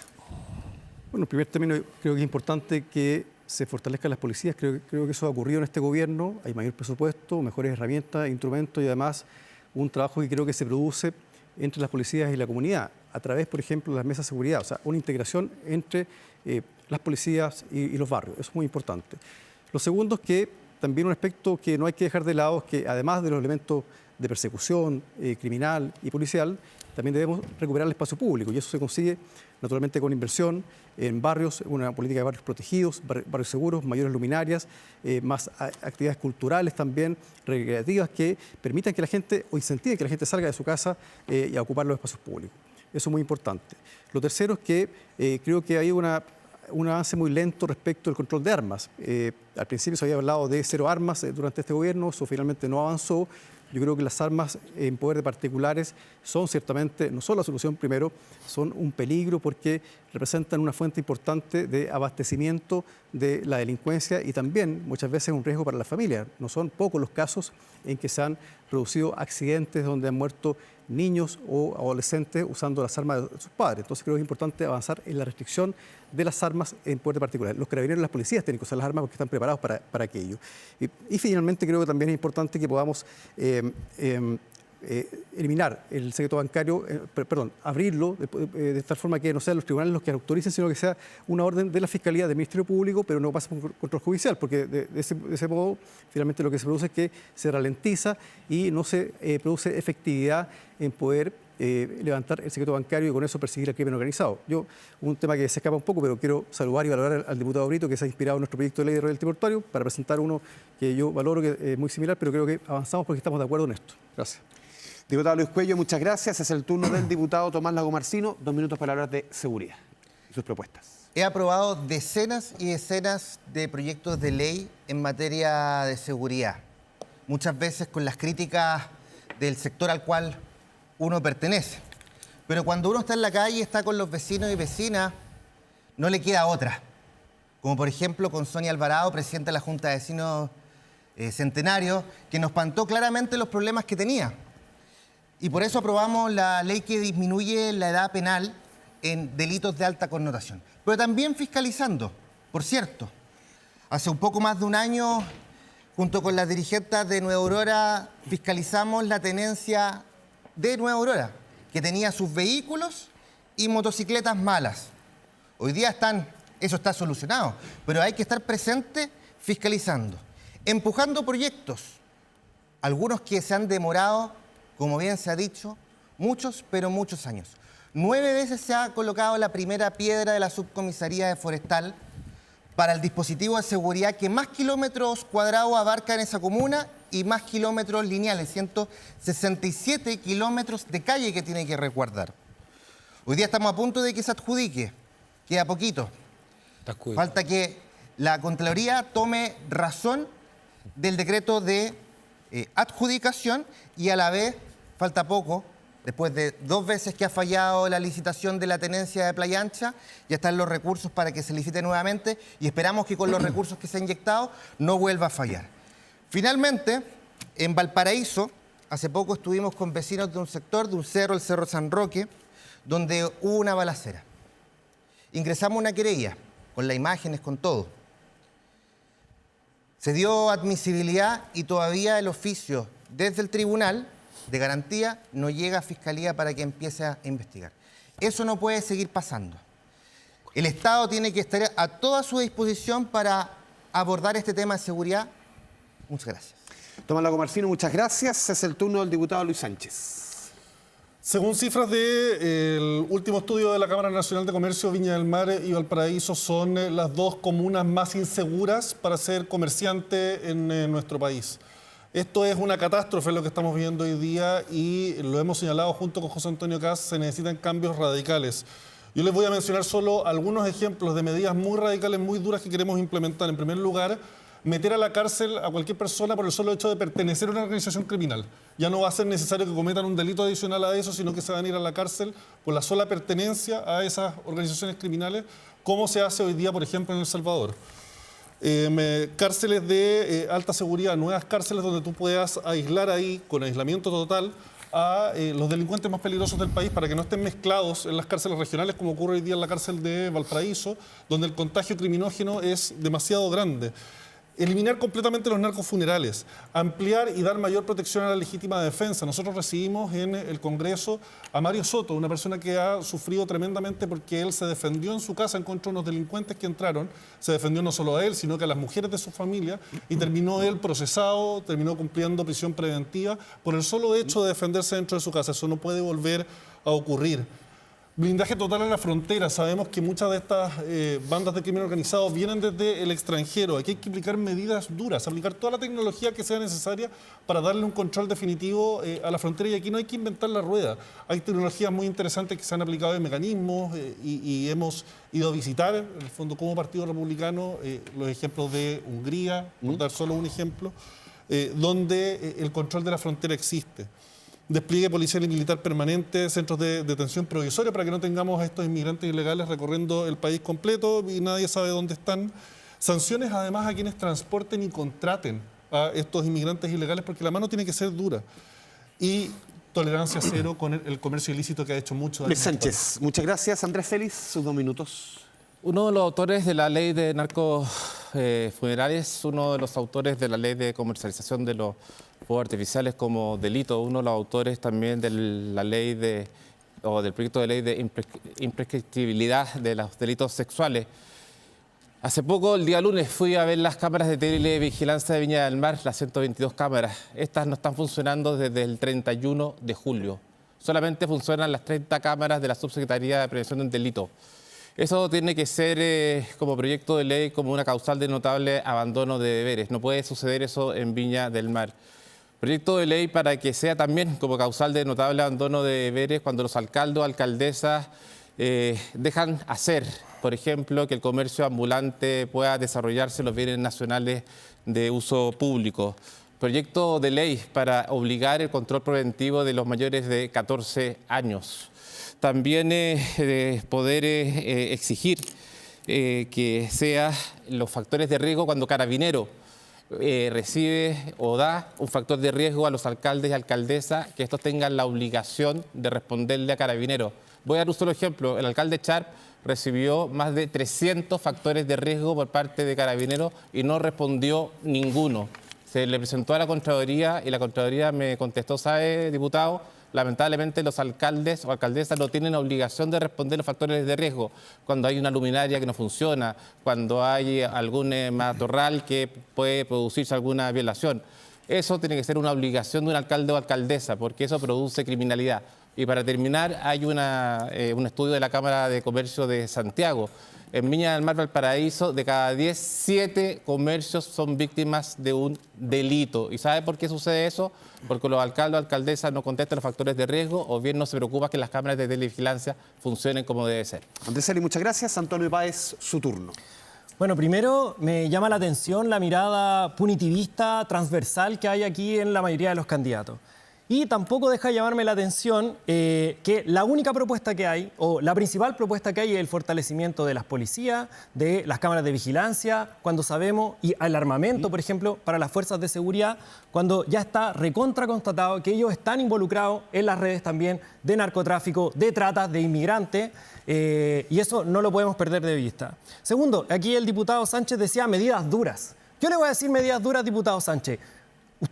Bueno, en primer término, creo que es importante que se fortalezcan las policías. Creo que eso ha ocurrido en este gobierno. Hay mayor presupuesto, mejores herramientas, instrumentos y además un trabajo que creo que se produce entre las policías y la comunidad a través, por ejemplo, de las mesas de seguridad. O sea, una integración entre las policías y los barrios. Eso es muy importante. Lo segundo es que también un aspecto que no hay que dejar de lado es que además de los elementos de persecución criminal y policial, también debemos recuperar el espacio público y eso se consigue naturalmente con inversión en barrios, una política de barrios protegidos, barrios seguros, mayores luminarias, más actividades culturales también, recreativas que permitan que la gente o incentiven que la gente salga de su casa y a ocupar los espacios públicos. Eso es muy importante. Lo tercero es que creo que hay un avance muy lento respecto al control de armas. Al principio se había hablado de 0 armas durante este gobierno, eso finalmente no avanzó. Yo creo que las armas en poder de particulares son ciertamente, no solo la solución primero, son un peligro porque representan una fuente importante de abastecimiento de la delincuencia y también muchas veces un riesgo para la familia. No son pocos los casos en que se han producido accidentes donde han muerto niños o adolescentes usando las armas de sus padres. Entonces creo que es importante avanzar en la restricción de las armas en poder de particulares. Los carabineros y las policías tienen que usar las armas porque están preparados para aquello. Y finalmente creo que también es importante que podamos eliminar el secreto bancario, abrirlo de tal forma que no sean los tribunales los que autoricen, sino que sea una orden de la Fiscalía, del Ministerio Público, pero no pase por control judicial, porque de ese modo finalmente lo que se produce es que se ralentiza y no se produce efectividad en poder levantar el secreto bancario y con eso perseguir el crimen organizado. Un tema que se escapa un poco, pero quiero saludar y valorar al diputado Brito, que se ha inspirado en nuestro proyecto de ley de royalty portuario para presentar uno que yo valoro, que es muy similar, pero creo que avanzamos porque estamos de acuerdo en esto. Gracias. Diputado Luis Cuello, muchas gracias. Es el turno del diputado Tomás Lagomarsino. 2 minutos para hablar de seguridad y sus propuestas. He aprobado decenas y decenas de proyectos de ley en materia de seguridad, muchas veces con las críticas del sector al cual uno pertenece. Pero cuando uno está en la calle, está con los vecinos y vecinas, no le queda otra. Como por ejemplo con Sonia Alvarado, presidenta de la Junta de Vecinos Centenario, que nos pantó claramente los problemas que tenía. Y por eso aprobamos la ley que disminuye la edad penal en delitos de alta connotación. Pero también fiscalizando, por cierto. Hace un poco más de un año, junto con las dirigentes de Nueva Aurora, fiscalizamos la tenencia de Nueva Aurora, que tenía sus vehículos y motocicletas malas. Hoy día eso está solucionado, pero hay que estar presente fiscalizando, empujando proyectos, algunos que se han demorado, como bien se ha dicho, muchos, pero muchos años. 9 veces se ha colocado la primera piedra de la subcomisaría de Forestal para el dispositivo de seguridad que más kilómetros cuadrados abarca en esa comuna y más kilómetros lineales, 167 kilómetros de calle que tiene que resguardar. Hoy día estamos a punto de que se adjudique, queda poquito. Falta que la Contraloría tome razón del decreto de adjudicación y a la vez, falta poco, después de 2 veces que ha fallado la licitación de la tenencia de Playa Ancha, ya están los recursos para que se licite nuevamente y esperamos que con los recursos que se han inyectado no vuelva a fallar. Finalmente, en Valparaíso, hace poco estuvimos con vecinos de un sector, de un cerro, el Cerro San Roque, donde hubo una balacera. Ingresamos una querella, con las imágenes, con todo. Se dio admisibilidad y todavía el oficio desde el tribunal de garantía no llega a Fiscalía para que empiece a investigar. Eso no puede seguir pasando. El Estado tiene que estar a toda su disposición para abordar este tema de seguridad. Muchas gracias. Tomás Lagomarsino, muchas gracias. Es el turno del diputado Luis Sánchez. Según cifras del último estudio de la Cámara Nacional de Comercio, Viña del Mar y Valparaíso son las 2 comunas más inseguras para ser comerciante en nuestro país. Esto es una catástrofe lo que estamos viendo hoy día y lo hemos señalado junto con José Antonio Kast, se necesitan cambios radicales. Yo les voy a mencionar solo algunos ejemplos de medidas muy radicales, muy duras que queremos implementar. En primer lugar, meter a la cárcel a cualquier persona por el solo hecho de pertenecer a una organización criminal. Ya no va a ser necesario que cometan un delito adicional a eso, sino que se van a ir a la cárcel por la sola pertenencia a esas organizaciones criminales, como se hace hoy día, por ejemplo, en El Salvador. Cárceles de alta seguridad, nuevas cárceles donde tú puedas aislar ahí, con aislamiento total, a los delincuentes más peligrosos del país para que no estén mezclados en las cárceles regionales, como ocurre hoy día en la cárcel de Valparaíso, donde el contagio criminógeno es demasiado grande. Eliminar completamente los narcofunerales, ampliar y dar mayor protección a la legítima defensa. Nosotros recibimos en el Congreso a Mario Soto, una persona que ha sufrido tremendamente porque él se defendió en su casa en contra de unos delincuentes que entraron. Se defendió no solo a él, sino que a las mujeres de su familia, y terminó él procesado, terminó cumpliendo prisión preventiva por el solo hecho de defenderse dentro de su casa. Eso no puede volver a ocurrir. Blindaje total en la frontera. Sabemos que muchas de estas bandas de crimen organizado vienen desde el extranjero. Aquí hay que aplicar medidas duras, aplicar toda la tecnología que sea necesaria para darle un control definitivo a la frontera. Y aquí no hay que inventar la rueda. Hay tecnologías muy interesantes que se han aplicado en mecanismos y hemos ido a visitar, en el fondo, como Partido Republicano, los ejemplos de Hungría, por dar solo un ejemplo, donde el control de la frontera existe. Despliegue policial y militar permanente, centros de detención provisoria para que no tengamos a estos inmigrantes ilegales recorriendo el país completo y nadie sabe dónde están. Sanciones además a quienes transporten y contraten a estos inmigrantes ilegales, porque la mano tiene que ser dura. Y tolerancia cero con el comercio ilícito, que ha hecho mucho daño. Luis Sánchez, muchas gracias. Andrés Félix, sus 2 minutos. Uno de los autores de la ley de narcofunerales, uno de los autores de la ley de comercialización de los fuegos artificiales como delito, uno de los autores también de la ley del proyecto de ley de imprescriptibilidad de los delitos sexuales. Hace poco, el día lunes, fui a ver las cámaras de televigilancia de Viña del Mar, las 122 cámaras. Estas no están funcionando desde el 31 de julio. Solamente funcionan las 30 cámaras de la Subsecretaría de Prevención del Delito. Eso tiene que ser como proyecto de ley, como una causal de notable abandono de deberes. No puede suceder eso en Viña del Mar. Proyecto de ley para que sea también como causal de notable abandono de deberes cuando los alcaldes o alcaldesas dejan hacer, por ejemplo, que el comercio ambulante pueda desarrollarse los bienes nacionales de uso público. Proyecto de ley para obligar el control preventivo de los mayores de 14 años. También poder exigir que sean los factores de riesgo cuando Carabinero recibe o da un factor de riesgo a los alcaldes y alcaldesas, que estos tengan la obligación de responderle a Carabinero. Voy a dar un solo ejemplo. El alcalde Charp recibió más de 300 factores de riesgo por parte de Carabineros y no respondió ninguno. Se le presentó a la Contraloría y la Contraloría me contestó: ¿sabe, diputado? Lamentablemente los alcaldes o alcaldesas no tienen obligación de responder los factores de riesgo cuando hay una luminaria que no funciona, cuando hay algún matorral que puede producirse alguna violación. Eso tiene que ser una obligación de un alcalde o alcaldesa, porque eso produce criminalidad. Y para terminar, hay un estudio de la Cámara de Comercio de Santiago. En Viña del Mar, Valparaíso, de cada 10, 7 comercios son víctimas de un delito. ¿Y sabe por qué sucede eso? Porque los alcaldes o alcaldesas no contestan los factores de riesgo o bien no se preocupa que las cámaras de televigilancia funcionen como debe ser. Andrés Eli, muchas gracias. Antonio Páez, su turno. Bueno, primero me llama la atención la mirada punitivista, transversal que hay aquí en la mayoría de los candidatos. Y tampoco deja de llamarme la atención que la única propuesta que hay, o la principal propuesta que hay, es el fortalecimiento de las policías, de las cámaras de vigilancia, cuando sabemos, y el armamento, por ejemplo, para las fuerzas de seguridad, cuando ya está recontra constatado que ellos están involucrados en las redes también de narcotráfico, de tratas de inmigrantes, y eso no lo podemos perder de vista. Segundo, aquí el diputado Sánchez decía medidas duras. Yo le voy a decir medidas duras, diputado Sánchez.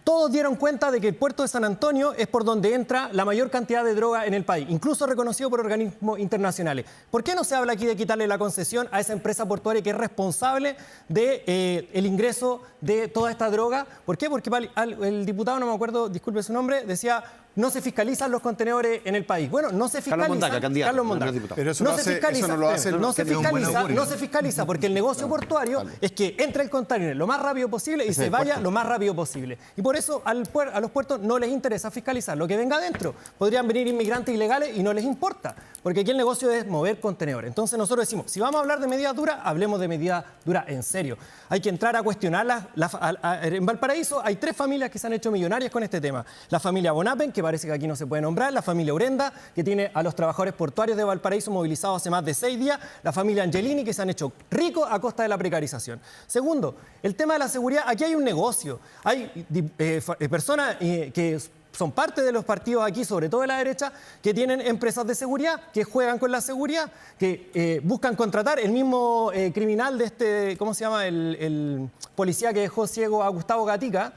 Todos dieron cuenta de que el puerto de San Antonio es por donde entra la mayor cantidad de droga en el país, incluso reconocido por organismos internacionales. ¿Por qué no se habla aquí de quitarle la concesión a esa empresa portuaria que es responsable del ingreso de toda esta droga? ¿Por qué? Porque el diputado, no me acuerdo, disculpe su nombre, decía: no se fiscalizan los contenedores en el país. Bueno, no se fiscalizan. Carlos Mondaca, Pero eso no se fiscaliza porque el negocio portuario es que entre el container lo más rápido posible y se vaya lo más rápido posible. Y por eso a los puertos no les interesa fiscalizar lo que venga adentro. Podrían venir inmigrantes ilegales y no les importa, porque aquí el negocio es mover contenedores. Entonces nosotros decimos, si vamos a hablar de medidas duras, hablemos de medidas duras en serio. Hay que entrar a cuestionarlas. En Valparaíso hay 3 familias que se han hecho millonarias con este tema. La familia Bonapen, que parece que aquí no se puede nombrar, la familia Urenda, que tiene a los trabajadores portuarios de Valparaíso movilizados hace más de 6 días, la familia Angelini, que se han hecho ricos a costa de la precarización. Segundo, el tema de la seguridad. Aquí hay un negocio. Hay personas que son parte de los partidos aquí, sobre todo de la derecha, que tienen empresas de seguridad, que juegan con la seguridad, que buscan contratar. El mismo criminal de este, ¿cómo se llama? El policía que dejó ciego a Gustavo Gatica.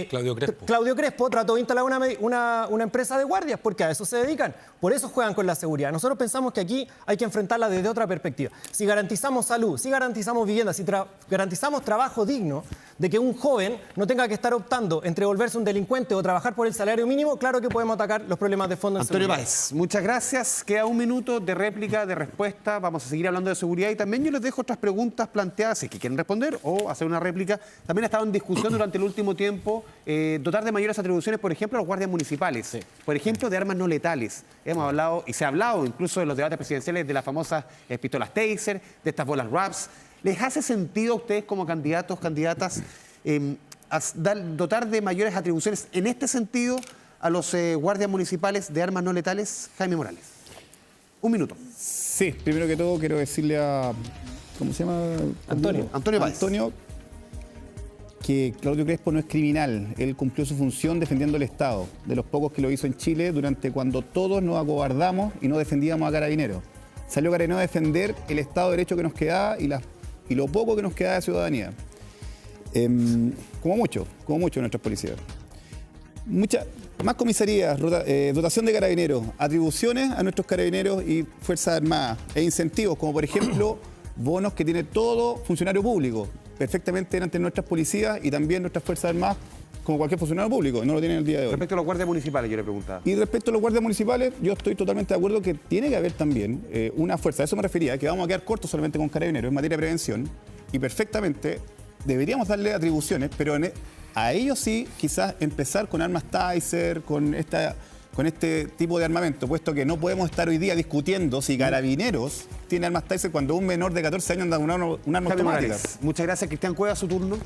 Claudio Crespo trató de instalar una empresa de guardias porque a eso se dedican. Por eso juegan con la seguridad. Nosotros pensamos que aquí hay que enfrentarla desde otra perspectiva. Si garantizamos salud, si garantizamos vivienda, si garantizamos trabajo digno, de que un joven no tenga que estar optando entre volverse un delincuente o trabajar por el salario mínimo, claro que podemos atacar los problemas de fondo en Antonio seguridad. Páez, muchas gracias. Queda un minuto de réplica, de respuesta. Vamos a seguir hablando de seguridad y también yo les dejo otras preguntas planteadas, si es que quieren responder o hacer una réplica. También ha estado en discusión durante el último tiempo dotar de mayores atribuciones, por ejemplo, a los guardias municipales. Por ejemplo, de armas no letales. Hemos hablado, y se ha hablado incluso en los debates presidenciales, de las famosas pistolas Taser, de estas bolas RAPS. ¿Les hace sentido a ustedes como candidatos, candidatas, dotar de mayores atribuciones en este sentido a los guardias municipales de armas no letales? Jaime Morales. Un minuto. Sí, primero que todo quiero decirle a... ¿Cómo se llama? Antonio Páez. Antonio, que Claudio Crespo no es criminal. Él cumplió su función defendiendo el Estado, de los pocos que lo hizo en Chile durante cuando todos nos acobardamos y no defendíamos a Carabineros. Salió Carabineros a defender el Estado de Derecho que nos quedaba y lo poco que nos quedaba de ciudadanía. Como mucho nuestras policías. Más comisarías, dotación de carabineros, atribuciones a nuestros carabineros y Fuerzas Armadas e incentivos, como por ejemplo bonos que tiene todo funcionario público, perfectamente ante nuestras policías y también nuestras Fuerzas Armadas, como cualquier funcionario público, y no lo tienen el día de hoy. Respecto a los guardias municipales, yo le preguntaba. Y respecto a los guardias municipales, yo estoy totalmente de acuerdo que tiene que haber también una fuerza, a eso me refería, que vamos a quedar cortos solamente con carabineros en materia de prevención, y perfectamente deberíamos darle atribuciones, pero a ellos sí quizás empezar con armas Taser, con este tipo de armamento, puesto que no podemos estar hoy día discutiendo si Carabineros tiene armas Taser cuando un menor de 14 años anda con un arma automática. Muchas gracias, Cristian Cueva, su turno.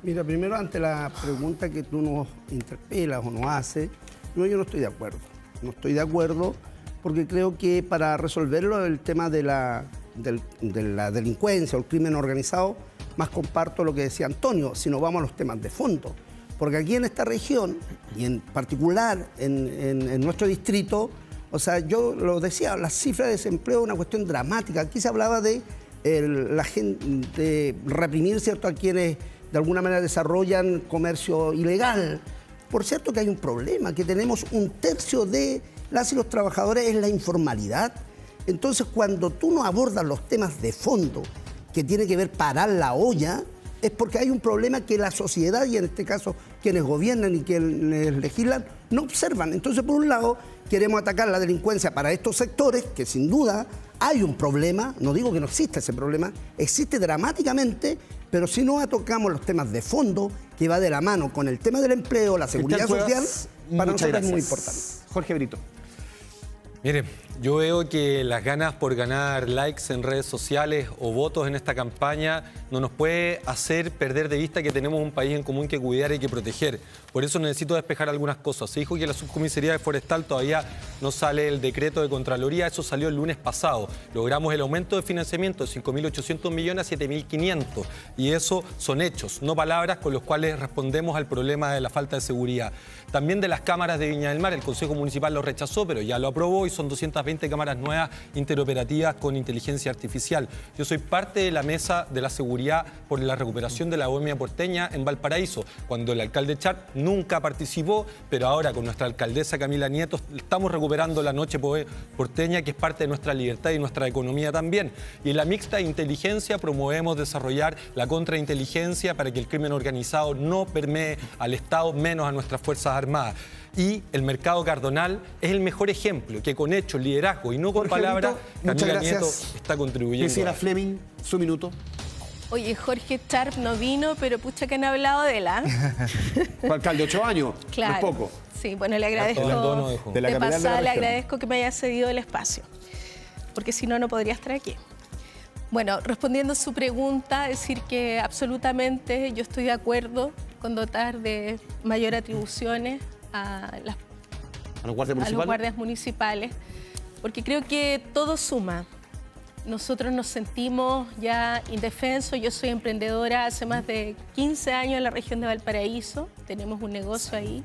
Mira, primero ante la pregunta que tú nos interpelas o nos haces, yo no estoy de acuerdo. No estoy de acuerdo porque creo que para resolverlo el tema de la delincuencia o el crimen organizado, más comparto lo que decía Antonio, si nos vamos a los temas de fondo. Porque aquí en esta región, y en particular en nuestro distrito, o sea, yo lo decía, la cifra de desempleo es una cuestión dramática. Aquí se hablaba de la gente, de reprimir, ¿cierto?, a quienes de alguna manera desarrollan comercio ilegal. Por cierto que hay un problema, que tenemos un tercio de las y los trabajadores en la informalidad. Entonces, cuando tú no abordas los temas de fondo, que tiene que ver parar la olla, es porque hay un problema que la sociedad, y en este caso quienes gobiernan y quienes legislan, no observan. Entonces, por un lado, queremos atacar la delincuencia para estos sectores, que sin duda hay un problema, no digo que no exista ese problema, existe dramáticamente, pero si no tocamos los temas de fondo, que va de la mano con el tema del empleo, la seguridad social, para nosotros es muy importante. Jorge Brito. Mire, yo veo que las ganas por ganar likes en redes sociales o votos en esta campaña no nos puede hacer perder de vista que tenemos un país en común que cuidar y que proteger. Por eso necesito despejar algunas cosas. Se dijo que la subcomisaría de Forestal todavía no sale el decreto de Contraloría, eso salió el lunes pasado. Logramos el aumento de financiamiento de 5.800 millones a 7.500 y eso son hechos, no palabras con los cuales respondemos al problema de la falta de seguridad. También de las cámaras de Viña del Mar, el Consejo Municipal lo rechazó, pero ya lo aprobó y son 220 cámaras nuevas interoperativas con inteligencia artificial. Yo soy parte de la mesa de la seguridad por la recuperación de la bohemia porteña en Valparaíso, cuando el alcalde Char nunca participó, pero ahora con nuestra alcaldesa Camila Nieto estamos recuperando la noche porteña, que es parte de nuestra libertad y nuestra economía también. Y en la mixta inteligencia promovemos desarrollar la contrainteligencia para que el crimen organizado no permee al Estado, menos a nuestras Fuerzas Armadas. Y el mercado cardonal es el mejor ejemplo, que con hechos, liderazgo y no con palabras, Camila Nieto está contribuyendo. Quisiera Fleming, su minuto. Oye, Jorge Sharp no vino, pero pucha que han hablado de él, ¿eh? Fue alcalde 8 años, claro. No es poco. Sí, bueno, le agradezco, de pasada le agradezco que me haya cedido el espacio, porque si no, no podría estar aquí. Bueno, respondiendo a su pregunta, decir que absolutamente yo estoy de acuerdo con dotar de mayor atribuciones a los guardias municipales, porque creo que todo suma. Nosotros nos sentimos ya indefensos. Yo soy emprendedora hace más de 15 años en la región de Valparaíso, tenemos un negocio ahí.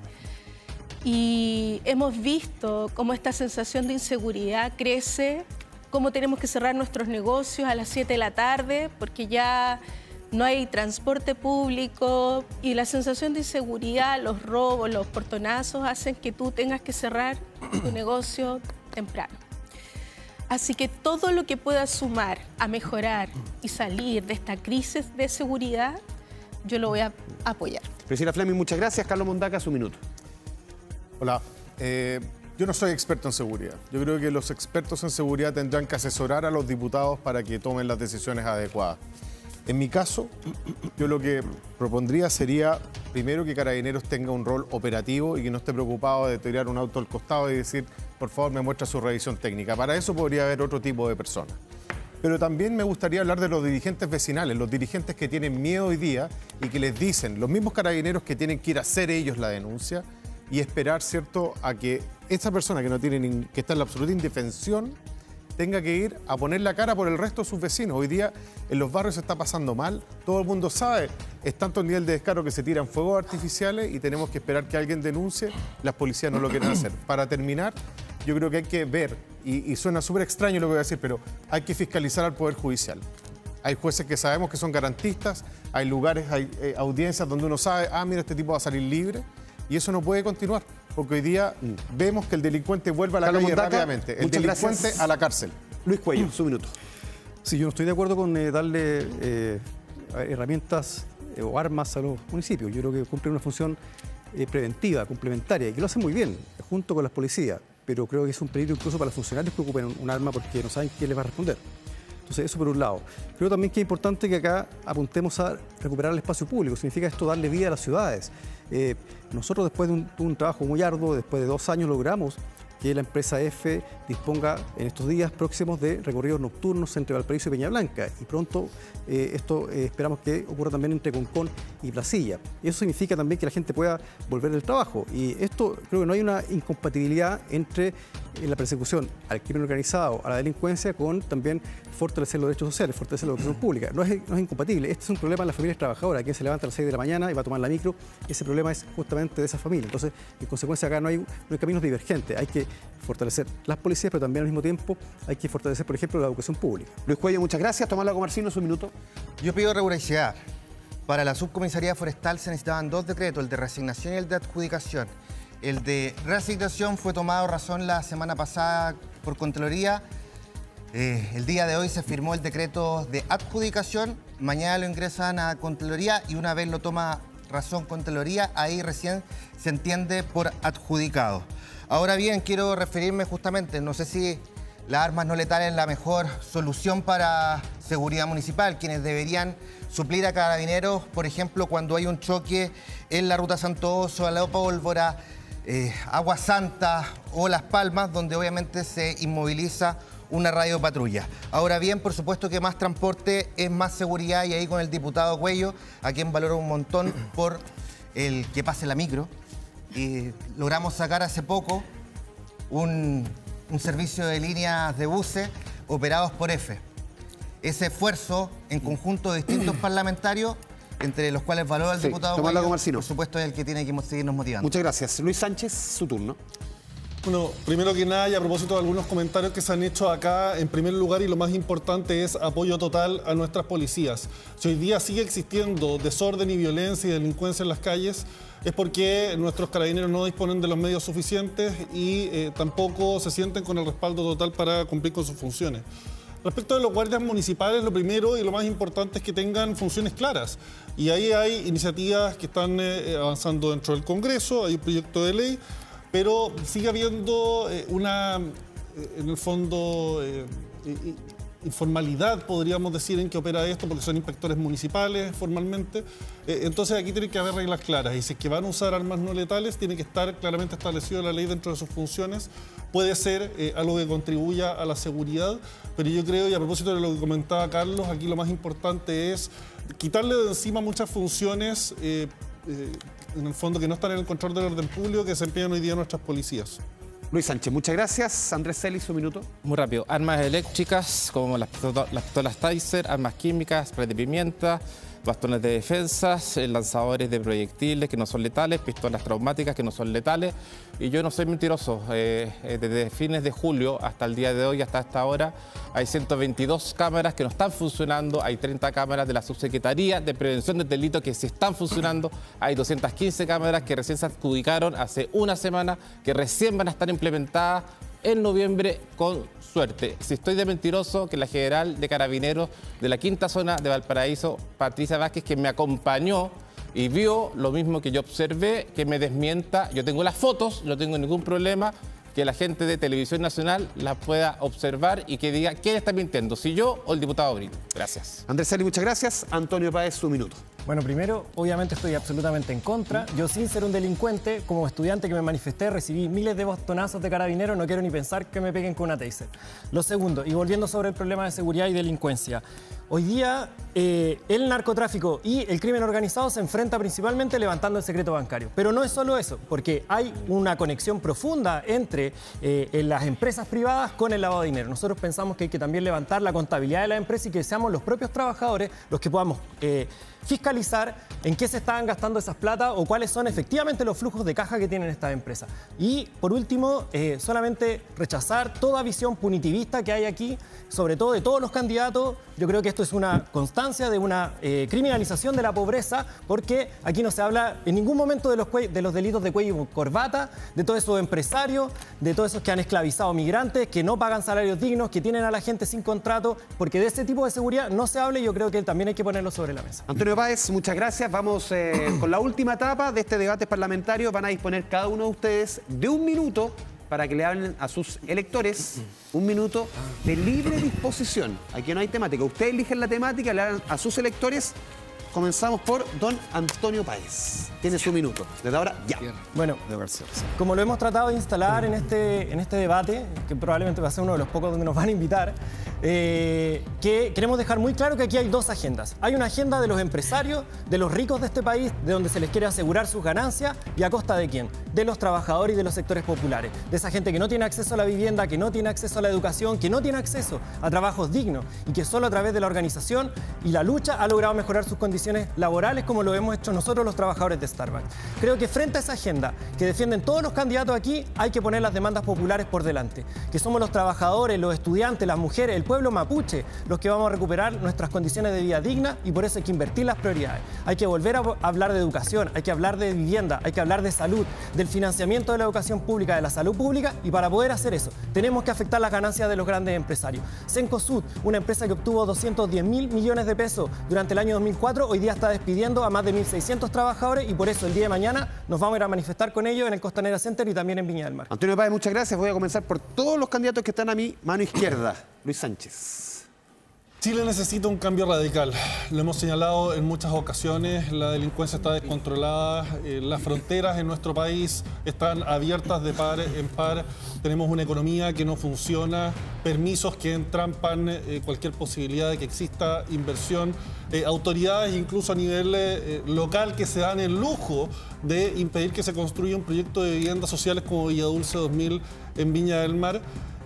Y hemos visto cómo esta sensación de inseguridad crece, cómo tenemos que cerrar nuestros negocios a las 7 de la tarde porque ya no hay transporte público y la sensación de inseguridad, los robos, los portonazos hacen que tú tengas que cerrar tu negocio temprano. Así que todo lo que pueda sumar a mejorar y salir de esta crisis de seguridad, yo lo voy a apoyar. Priscila Fleming, muchas gracias. Carlos Mondaca, su minuto. Hola. Yo no soy experto en seguridad. Yo creo que los expertos en seguridad tendrán que asesorar a los diputados para que tomen las decisiones adecuadas. En mi caso, yo lo que propondría sería, primero, que Carabineros tenga un rol operativo y que no esté preocupado de tirar un auto al costado y decir, por favor, me muestra su revisión técnica. Para eso podría haber otro tipo de personas. Pero también me gustaría hablar de los dirigentes vecinales, los dirigentes que tienen miedo hoy día y que les dicen, los mismos Carabineros, que tienen que ir a hacer ellos la denuncia y esperar, ¿cierto?, a que esta persona que no tiene que está en la absoluta indefensión tenga que ir a poner la cara por el resto de sus vecinos. Hoy día en los barrios se está pasando mal, todo el mundo sabe, es tanto el nivel de descaro que se tiran fuegos artificiales y tenemos que esperar que alguien denuncie, las policías no lo quieren hacer. Para terminar, yo creo que hay que ver, y suena súper extraño lo que voy a decir, pero hay que fiscalizar al Poder Judicial. Hay jueces que sabemos que son garantistas, hay lugares, hay audiencias donde uno sabe, mira, este tipo va a salir libre, y eso no puede continuar, porque hoy día vemos que el delincuente vuelve a la calle rápidamente. El delincuente a la cárcel. Luis Cuello, su minuto. Sí, yo no estoy de acuerdo con darle herramientas o armas a los municipios. Yo creo que cumplen una función preventiva, complementaria, y que lo hacen muy bien, junto con las policías. Pero creo que es un peligro incluso para los funcionarios que ocupen un arma porque no saben quién les va a responder. Entonces, eso por un lado. Creo también que es importante que acá apuntemos a recuperar el espacio público. Significa esto darle vida a las ciudades. Nosotros, después de un trabajo muy arduo, después de 2 años, logramos que la empresa EFE disponga en estos días próximos de recorridos nocturnos entre Valparaíso y Peña Blanca. Y pronto esto esperamos que ocurra también entre Concón y Placilla. Y eso significa también que la gente pueda volver del trabajo. Y esto, creo que no hay una incompatibilidad entre la persecución al crimen organizado, a la delincuencia, con también fortalecer los derechos sociales, fortalecer la educación pública. No es incompatible. Este es un problema de las familias trabajadoras. Quien se levanta a las 6 de la mañana y va a tomar la micro, ese problema es justamente de esa familia. Entonces, en consecuencia, acá no hay caminos divergentes. Hay que fortalecer las policías, pero también al mismo tiempo hay que fortalecer, por ejemplo, la educación pública. Luis Cuello, muchas gracias. Tomás Lagomarsino, su minuto. Yo pido rigurosidad. Para la subcomisaría forestal se necesitaban 2 decretos, el de reasignación y el de adjudicación. El de reasignación fue tomado razón la semana pasada por Contraloría. El día de hoy se firmó el decreto de adjudicación. Mañana lo ingresan a Contraloría y una vez lo toma razón Contraloría, ahí recién se entiende por adjudicado. Ahora bien, quiero referirme justamente, no sé si las armas no letales es la mejor solución para seguridad municipal, quienes deberían suplir a Carabineros, por ejemplo, cuando hay un choque en la ruta Santo Oso, La Pólvora, Agua Santa o Las Palmas, donde obviamente se inmoviliza una radiopatrulla. Ahora bien, por supuesto que más transporte es más seguridad, y ahí con el diputado Cuello, a quien valoro un montón por el que pase la micro. Logramos sacar hace poco un servicio de líneas de buses operados por EFE. Ese esfuerzo en conjunto de distintos parlamentarios, entre los cuales valora el diputado Cuello, por supuesto es el que tiene que seguirnos motivando. Muchas gracias. Luis Sánchez, su turno. Bueno, primero que nada, y a propósito de algunos comentarios que se han hecho acá, en primer lugar, y lo más importante, es apoyo total a nuestras policías. Si hoy día sigue existiendo desorden y violencia y delincuencia en las calles, es porque nuestros carabineros no disponen de los medios suficientes y tampoco se sienten con el respaldo total para cumplir con sus funciones. Respecto de los guardias municipales, lo primero y lo más importante es que tengan funciones claras. Y ahí hay iniciativas que están avanzando dentro del Congreso, hay un proyecto de ley, pero sigue habiendo en el fondo, informalidad, podríamos decir, en que opera esto, porque son inspectores municipales formalmente. Entonces aquí tiene que haber reglas claras, y si es que van a usar armas no letales, tiene que estar claramente establecido la ley dentro de sus funciones. Puede ser algo que contribuya a la seguridad, pero yo creo, y a propósito de lo que comentaba Carlos, aquí lo más importante es quitarle de encima muchas funciones, en el fondo, que no están en el control del orden público, que desempeñan hoy día nuestras policías. Luis Sánchez, muchas gracias. Andrés Celis, un minuto. Muy rápido. Armas eléctricas como las pistolas Taser, armas químicas, spray de pimienta, bastones de defensa, lanzadores de proyectiles que no son letales, pistolas traumáticas que no son letales. Y yo no soy mentiroso, desde fines de julio hasta el día de hoy, hasta esta hora, hay 122 cámaras que no están funcionando, hay 30 cámaras de la Subsecretaría de Prevención del Delito que sí están funcionando, hay 215 cámaras que recién se adjudicaron hace una semana, que recién van a estar implementadas en noviembre con suerte. Si estoy de mentiroso, que la general de Carabineros de la quinta zona de Valparaíso, Patricia Vázquez, que me acompañó y vio lo mismo que yo observé, que me desmienta. Yo tengo las fotos, no tengo ningún problema, que la gente de Televisión Nacional las pueda observar y que diga quién está mintiendo, si yo o el diputado Brito. Gracias. Andrés Celi, muchas gracias. Antonio Páez, su minuto. Bueno, primero, obviamente estoy absolutamente en contra. Yo, sin ser un delincuente, como estudiante que me manifesté, recibí miles de bastonazos de carabineros, no quiero ni pensar que me peguen con una taser. Lo segundo, y volviendo sobre el problema de seguridad y delincuencia, hoy día el narcotráfico y el crimen organizado se enfrenta principalmente levantando el secreto bancario. Pero no es solo eso, porque hay una conexión profunda entre las empresas privadas con el lavado de dinero. Nosotros pensamos que hay que también levantar la contabilidad de la empresa y que seamos los propios trabajadores los que podamos fiscalizar en qué se estaban gastando esas plata o cuáles son efectivamente los flujos de caja que tienen estas empresas. Y por último, solamente rechazar toda visión punitivista que hay aquí, sobre todo de todos los candidatos. Yo creo que esto es una constancia de una criminalización de la pobreza, porque aquí no se habla en ningún momento de los delitos de cuello y corbata, de todos esos empresarios, de todos esos que han esclavizado migrantes, que no pagan salarios dignos, que tienen a la gente sin contrato, porque de ese tipo de seguridad no se habla y yo creo que también hay que ponerlo sobre la mesa. Antonio Páez, muchas gracias. Vamos con la última etapa de este debate parlamentario. Van a disponer cada uno de ustedes de 1 minuto para que le hablen a sus electores. 1 minuto de libre disposición. Aquí no hay temática. Ustedes eligen la temática, le hablan a sus electores. Comenzamos por don Antonio Páez. Tiene su minuto. Desde ahora, ya. Bueno, como lo hemos tratado de instalar en este debate, que probablemente va a ser uno de los pocos donde nos van a invitar, que queremos dejar muy claro que aquí hay 2 agendas. Hay una agenda de los empresarios, de los ricos de este país, de donde se les quiere asegurar sus ganancias, y a costa de quién? De los trabajadores y de los sectores populares. De esa gente que no tiene acceso a la vivienda, que no tiene acceso a la educación, que no tiene acceso a trabajos dignos y que solo a través de la organización y la lucha ha logrado mejorar sus condiciones laborales, como lo hemos hecho nosotros los trabajadores de Starbucks. Creo que frente a esa agenda que defienden todos los candidatos aquí, hay que poner las demandas populares por delante, que somos los trabajadores, los estudiantes, las mujeres, el pueblo mapuche, los que vamos a recuperar nuestras condiciones de vida dignas, y por eso hay que invertir las prioridades. Hay que volver a hablar de educación, hay que hablar de vivienda, hay que hablar de salud, del financiamiento de la educación pública, de la salud pública, y para poder hacer eso tenemos que afectar las ganancias de los grandes empresarios. Cencosud, una empresa que obtuvo 210.000 millones de pesos durante el año 2004, hoy día está despidiendo a más de 1.600 trabajadores, y por eso el día de mañana nos vamos a ir a manifestar con ellos en el Costanera Center y también en Viña del Mar. Antonio Páez, muchas gracias. Voy a comenzar por todos los candidatos que están a mi mano izquierda. Luis Sánchez. Chile necesita un cambio radical. Lo hemos señalado en muchas ocasiones. La delincuencia está descontrolada. Las fronteras en nuestro país están abiertas de par en par. Tenemos una economía que no funciona, permisos que entrampan cualquier posibilidad de que exista inversión. Autoridades incluso a nivel local que se dan el lujo de impedir que se construya un proyecto de viviendas sociales como Villa Dulce 2000 en Viña del Mar.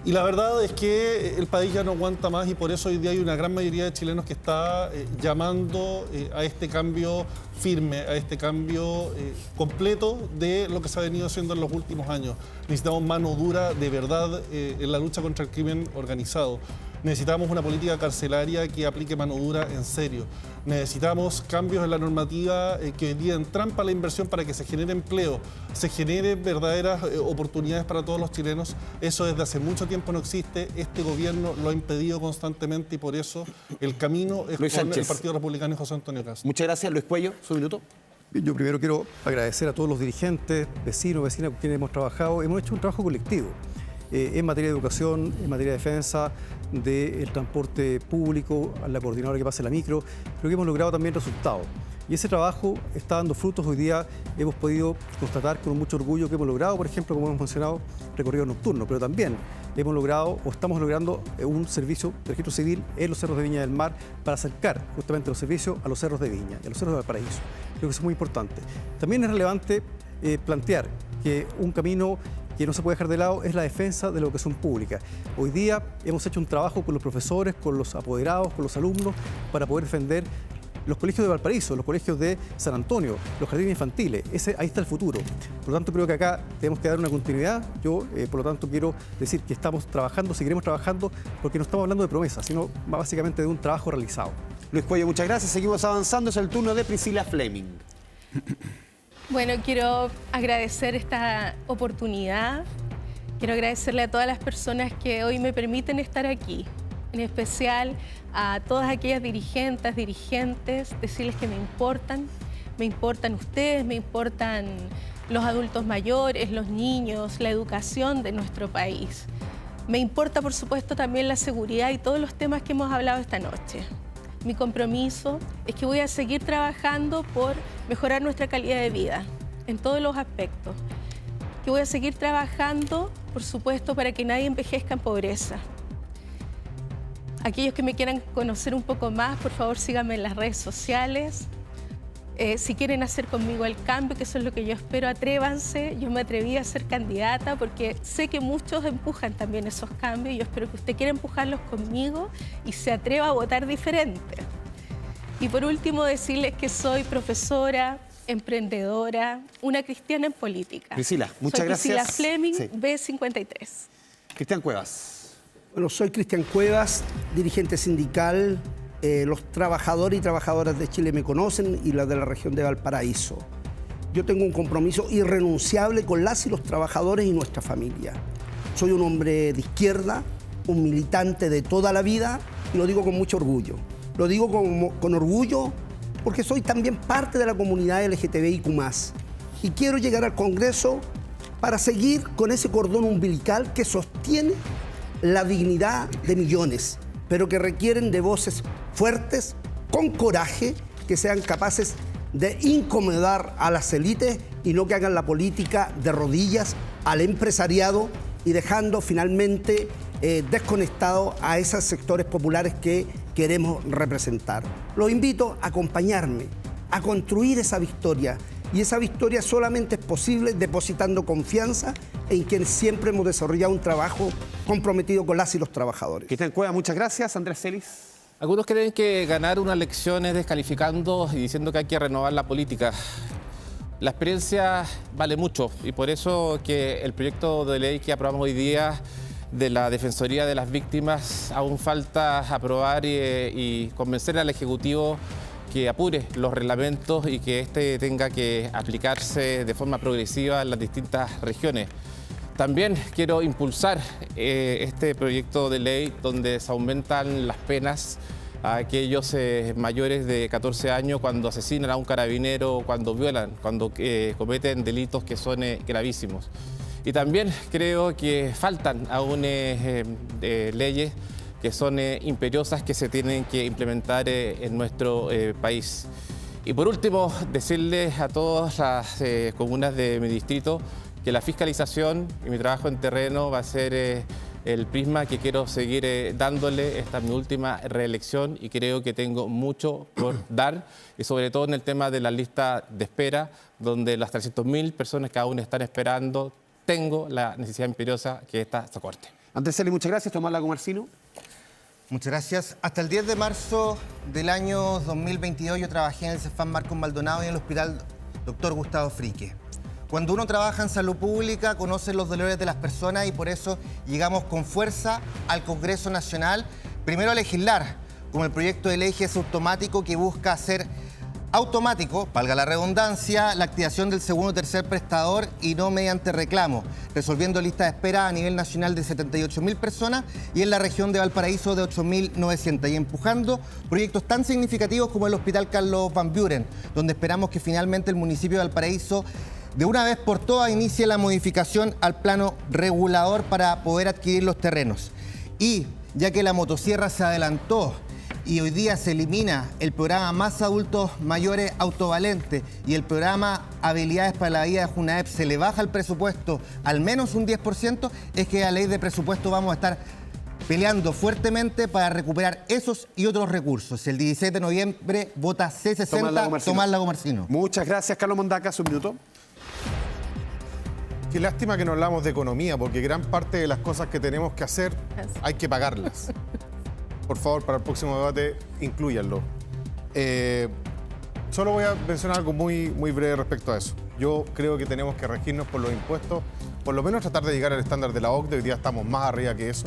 Y la verdad es que el país ya no aguanta más, y por eso hoy día hay una gran mayoría de chilenos que está llamando a este cambio firme, a este cambio completo de lo que se ha venido haciendo en los últimos años. Necesitamos mano dura de verdad en la lucha contra el crimen organizado. Necesitamos una política carcelaria que aplique mano dura en serio. Necesitamos cambios en la normativa que hoy día entrampa la inversión para que se genere empleo, se generen verdaderas oportunidades para todos los chilenos. Eso desde hace mucho tiempo no existe. Este gobierno lo ha impedido constantemente, y por eso el camino es con el Partido Republicano y José Antonio Cast. Muchas gracias. Luis Cuello, su minuto. Yo primero quiero agradecer a todos los dirigentes, vecinos, vecinas con quienes hemos trabajado. Hemos hecho un trabajo colectivo en materia de educación, en materia de defensa, del transporte público, a la coordinadora que pase la micro. Creo que hemos logrado también resultados. Y ese trabajo está dando frutos. Hoy día hemos podido constatar con mucho orgullo que hemos logrado, por ejemplo, como hemos mencionado, recorrido nocturno, pero también hemos logrado o estamos logrando un servicio de registro civil en los cerros de Viña del Mar para acercar justamente los servicios a los cerros de Viña y a los cerros de Valparaíso. Creo que eso es muy importante. También es relevante plantear que un camino que no se puede dejar de lado es la defensa de la educación pública. Hoy día hemos hecho un trabajo con los profesores, con los apoderados, con los alumnos, para poder defender los colegios de Valparaíso, los colegios de San Antonio, los jardines infantiles. Ahí está el futuro. Por lo tanto, creo que acá tenemos que dar una continuidad. Yo, por lo tanto, quiero decir que estamos trabajando, seguiremos trabajando, porque no estamos hablando de promesas, sino básicamente de un trabajo realizado. Luis Cuello, muchas gracias. Seguimos avanzando. Es el turno de Priscila Fleming. Bueno, quiero agradecer esta oportunidad. Quiero agradecerle a todas las personas que hoy me permiten estar aquí. En especial a todas aquellas dirigentes, decirles que me importan ustedes, me importan los adultos mayores, los niños, la educación de nuestro país. Me importa, por supuesto, también la seguridad y todos los temas que hemos hablado esta noche. Mi compromiso es que voy a seguir trabajando por mejorar nuestra calidad de vida en todos los aspectos. Que voy a seguir trabajando, por supuesto, para que nadie envejezca en pobreza. Aquellos que me quieran conocer un poco más, por favor síganme en las redes sociales. Si quieren hacer conmigo el cambio, que eso es lo que yo espero, atrévanse. Yo me atreví a ser candidata porque sé que muchos empujan también esos cambios. Yo espero que usted quiera empujarlos conmigo y se atreva a votar diferente. Y por último, decirles que soy profesora, emprendedora, una cristiana en política. Priscila, muchas gracias. Priscila Fleming, Sí. B53. Cristian Cuevas. Bueno, soy Cristian Cuevas, dirigente sindical. Los trabajadores y trabajadoras de Chile me conocen y las de la región de Valparaíso. Yo tengo un compromiso irrenunciable con las y los trabajadores y nuestra familia. Soy un hombre de izquierda, un militante de toda la vida y lo digo con mucho orgullo. Lo digo con orgullo porque soy también parte de la comunidad LGTBIQ+. Y quiero llegar al Congreso para seguir con ese cordón umbilical que sostiene la dignidad de millones, pero que requieren de voces fuertes, con coraje, que sean capaces de incomodar a las élites y no que hagan la política de rodillas al empresariado y dejando finalmente desconectado a esos sectores populares que queremos representar. Los invito a acompañarme, a construir esa victoria. Y esa victoria solamente es posible depositando confianza en quienes siempre hemos desarrollado un trabajo comprometido con las y los trabajadores. Cristian Cuevas, muchas gracias. Andrés Celis. Algunos creen que ganar una elección es descalificando y diciendo que hay que renovar la política. La experiencia vale mucho y por eso que el proyecto de ley que aprobamos hoy día de la Defensoría de las Víctimas aún falta aprobar y convencer al Ejecutivo que apure los reglamentos y que este tenga que aplicarse de forma progresiva en las distintas regiones. También quiero impulsar este proyecto de ley donde se aumentan las penas a aquellos mayores de 14 años cuando asesinan a un carabinero, cuando violan, cuando cometen delitos que son gravísimos. Y también creo que faltan aún leyes que son imperiosas que se tienen que implementar en nuestro país. Y por último, decirles a todas las comunas de mi distrito que la fiscalización y mi trabajo en terreno va a ser el prisma que quiero seguir dándole. Esta es mi última reelección y creo que tengo mucho por dar, y sobre todo en el tema de la lista de espera, donde las 300.000 personas que aún están esperando, tengo la necesidad imperiosa que esta se corte. Andrés Celis, muchas gracias. Tomás Lagomarcino. Muchas gracias. Hasta el 10 de marzo del año 2022 yo trabajé en el Cefam Marcos Maldonado y en el Hospital Dr. Gustavo Frique. Cuando uno trabaja en salud pública, conoce los dolores de las personas y por eso llegamos con fuerza al Congreso Nacional, primero a legislar, como el proyecto de ley GES automático que busca hacer automático, valga la redundancia, la activación del segundo o tercer prestador y no mediante reclamo, resolviendo listas de espera a nivel nacional de 78.000 personas y en la región de Valparaíso de 8.900 y empujando proyectos tan significativos como el Hospital Carlos Van Buren, donde esperamos que finalmente el municipio de Valparaíso de una vez por todas inicie la modificación al plano regulador para poder adquirir los terrenos. Y ya que la motosierra se adelantó y hoy día se elimina el programa Más Adultos Mayores Autovalente y el programa Habilidades para la Vida de Junaep se le baja el presupuesto al menos un 10%, es que a ley de presupuesto vamos a estar peleando fuertemente para recuperar esos y otros recursos. El 16 de noviembre vota C60, Tomás Lagomarcino. Muchas gracias, Carlos Mondaca. Un minuto. Qué lástima que no hablamos de economía, porque gran parte de las cosas que tenemos que hacer hay que pagarlas. Por favor, para el próximo debate, inclúyanlo. Solo voy a mencionar algo muy breve respecto a eso. Yo creo que tenemos que regirnos por los impuestos, por lo menos tratar de llegar al estándar de la OCDE. Hoy día estamos más arriba que eso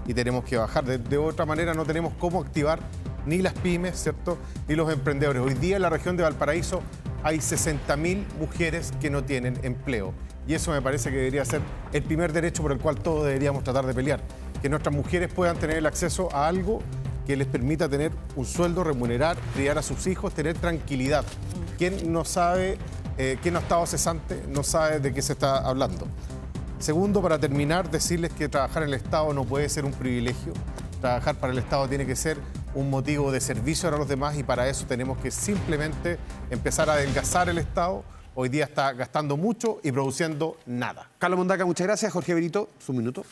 y tenemos que bajar. De otra manera no tenemos cómo activar ni las pymes, ¿cierto?, ni los emprendedores. Hoy día en la región de Valparaíso hay 60.000 mujeres que no tienen empleo. Y eso me parece que debería ser el primer derecho por el cual todos deberíamos tratar de pelear. Que nuestras mujeres puedan tener el acceso a algo que les permita tener un sueldo, remunerar, criar a sus hijos, tener tranquilidad. ¿Quién no sabe, quién no ha estado cesante, no sabe de qué se está hablando? Segundo, para terminar, decirles que trabajar en el Estado no puede ser un privilegio. Trabajar para el Estado tiene que ser un motivo de servicio a los demás y para eso tenemos que simplemente empezar a adelgazar el Estado. Hoy día está gastando mucho y produciendo nada. Carlos Mondaca, muchas gracias. Jorge Brito, su minuto.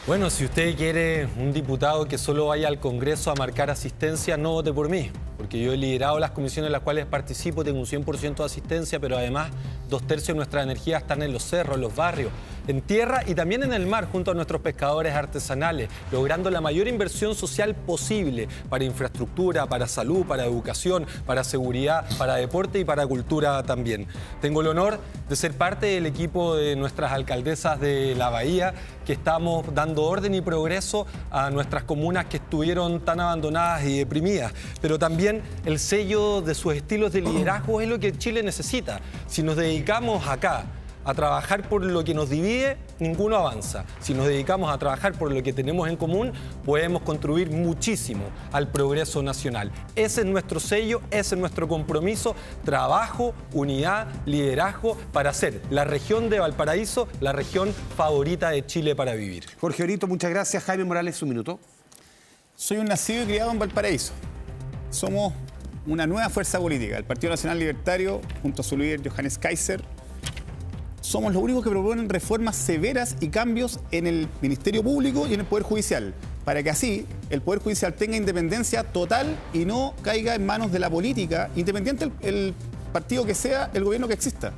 Bueno, si usted quiere un diputado que solo vaya al Congreso a marcar asistencia, no vote por mí, porque yo he liderado las comisiones en las cuales participo, tengo un 100% de asistencia, pero además 2/3 de nuestra energía están en los cerros, en los barrios, en tierra y también en el mar, junto a nuestros pescadores artesanales, logrando la mayor inversión social posible para infraestructura, para salud, para educación, para seguridad, para deporte y para cultura también. Tengo el honor de ser parte del equipo de nuestras alcaldesas de la Bahía, que estamos dando orden y progreso a nuestras comunas que estuvieron tan abandonadas y deprimidas. Pero también el sello de sus estilos de liderazgo es lo que Chile necesita. Si nos dedicamos acá a trabajar por lo que nos divide, ninguno avanza. Si nos dedicamos a trabajar por lo que tenemos en común, podemos contribuir muchísimo al progreso nacional. Ese es nuestro sello, ese es nuestro compromiso, trabajo, unidad, liderazgo para hacer la región de Valparaíso la región favorita de Chile para vivir. Jorge Brito, muchas gracias. Jaime Morales, su minuto. Soy un nacido y criado en Valparaíso. Somos una nueva fuerza política, el Partido Nacional Libertario, junto a su líder Johannes Kaiser. Somos los únicos que proponen reformas severas y cambios en el Ministerio Público y en el Poder Judicial, para que así el Poder Judicial tenga independencia total y no caiga en manos de la política, independiente el partido que sea, el gobierno que exista.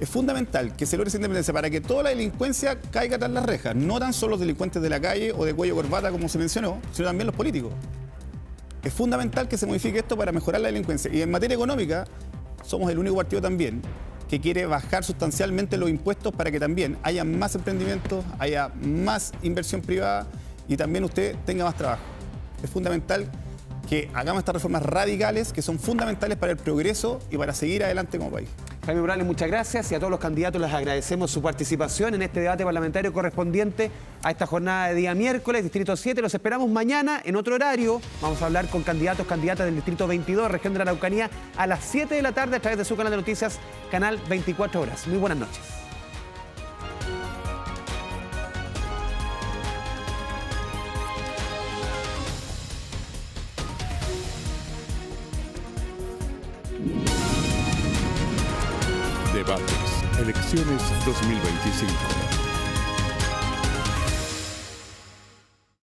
Es fundamental que se logre esa independencia para que toda la delincuencia caiga tras las rejas, no tan solo los delincuentes de la calle o de cuello corbata, como se mencionó, sino también los políticos. Es fundamental que se modifique esto para mejorar la delincuencia. Y en materia económica, somos el único partido también que quiere bajar sustancialmente los impuestos para que también haya más emprendimientos, haya más inversión privada y también usted tenga más trabajo. Es fundamental que hagamos estas reformas radicales que son fundamentales para el progreso y para seguir adelante como país. Jaime Morales, muchas gracias y a todos los candidatos les agradecemos su participación en este debate parlamentario correspondiente a esta jornada de día miércoles, Distrito 7. Los esperamos mañana en otro horario. Vamos a hablar con candidatos, candidatas del Distrito 22, región de la Araucanía, a las 7 de la tarde a través de su canal de noticias, Canal 24 Horas. Muy buenas noches. Debates. Elecciones 2025.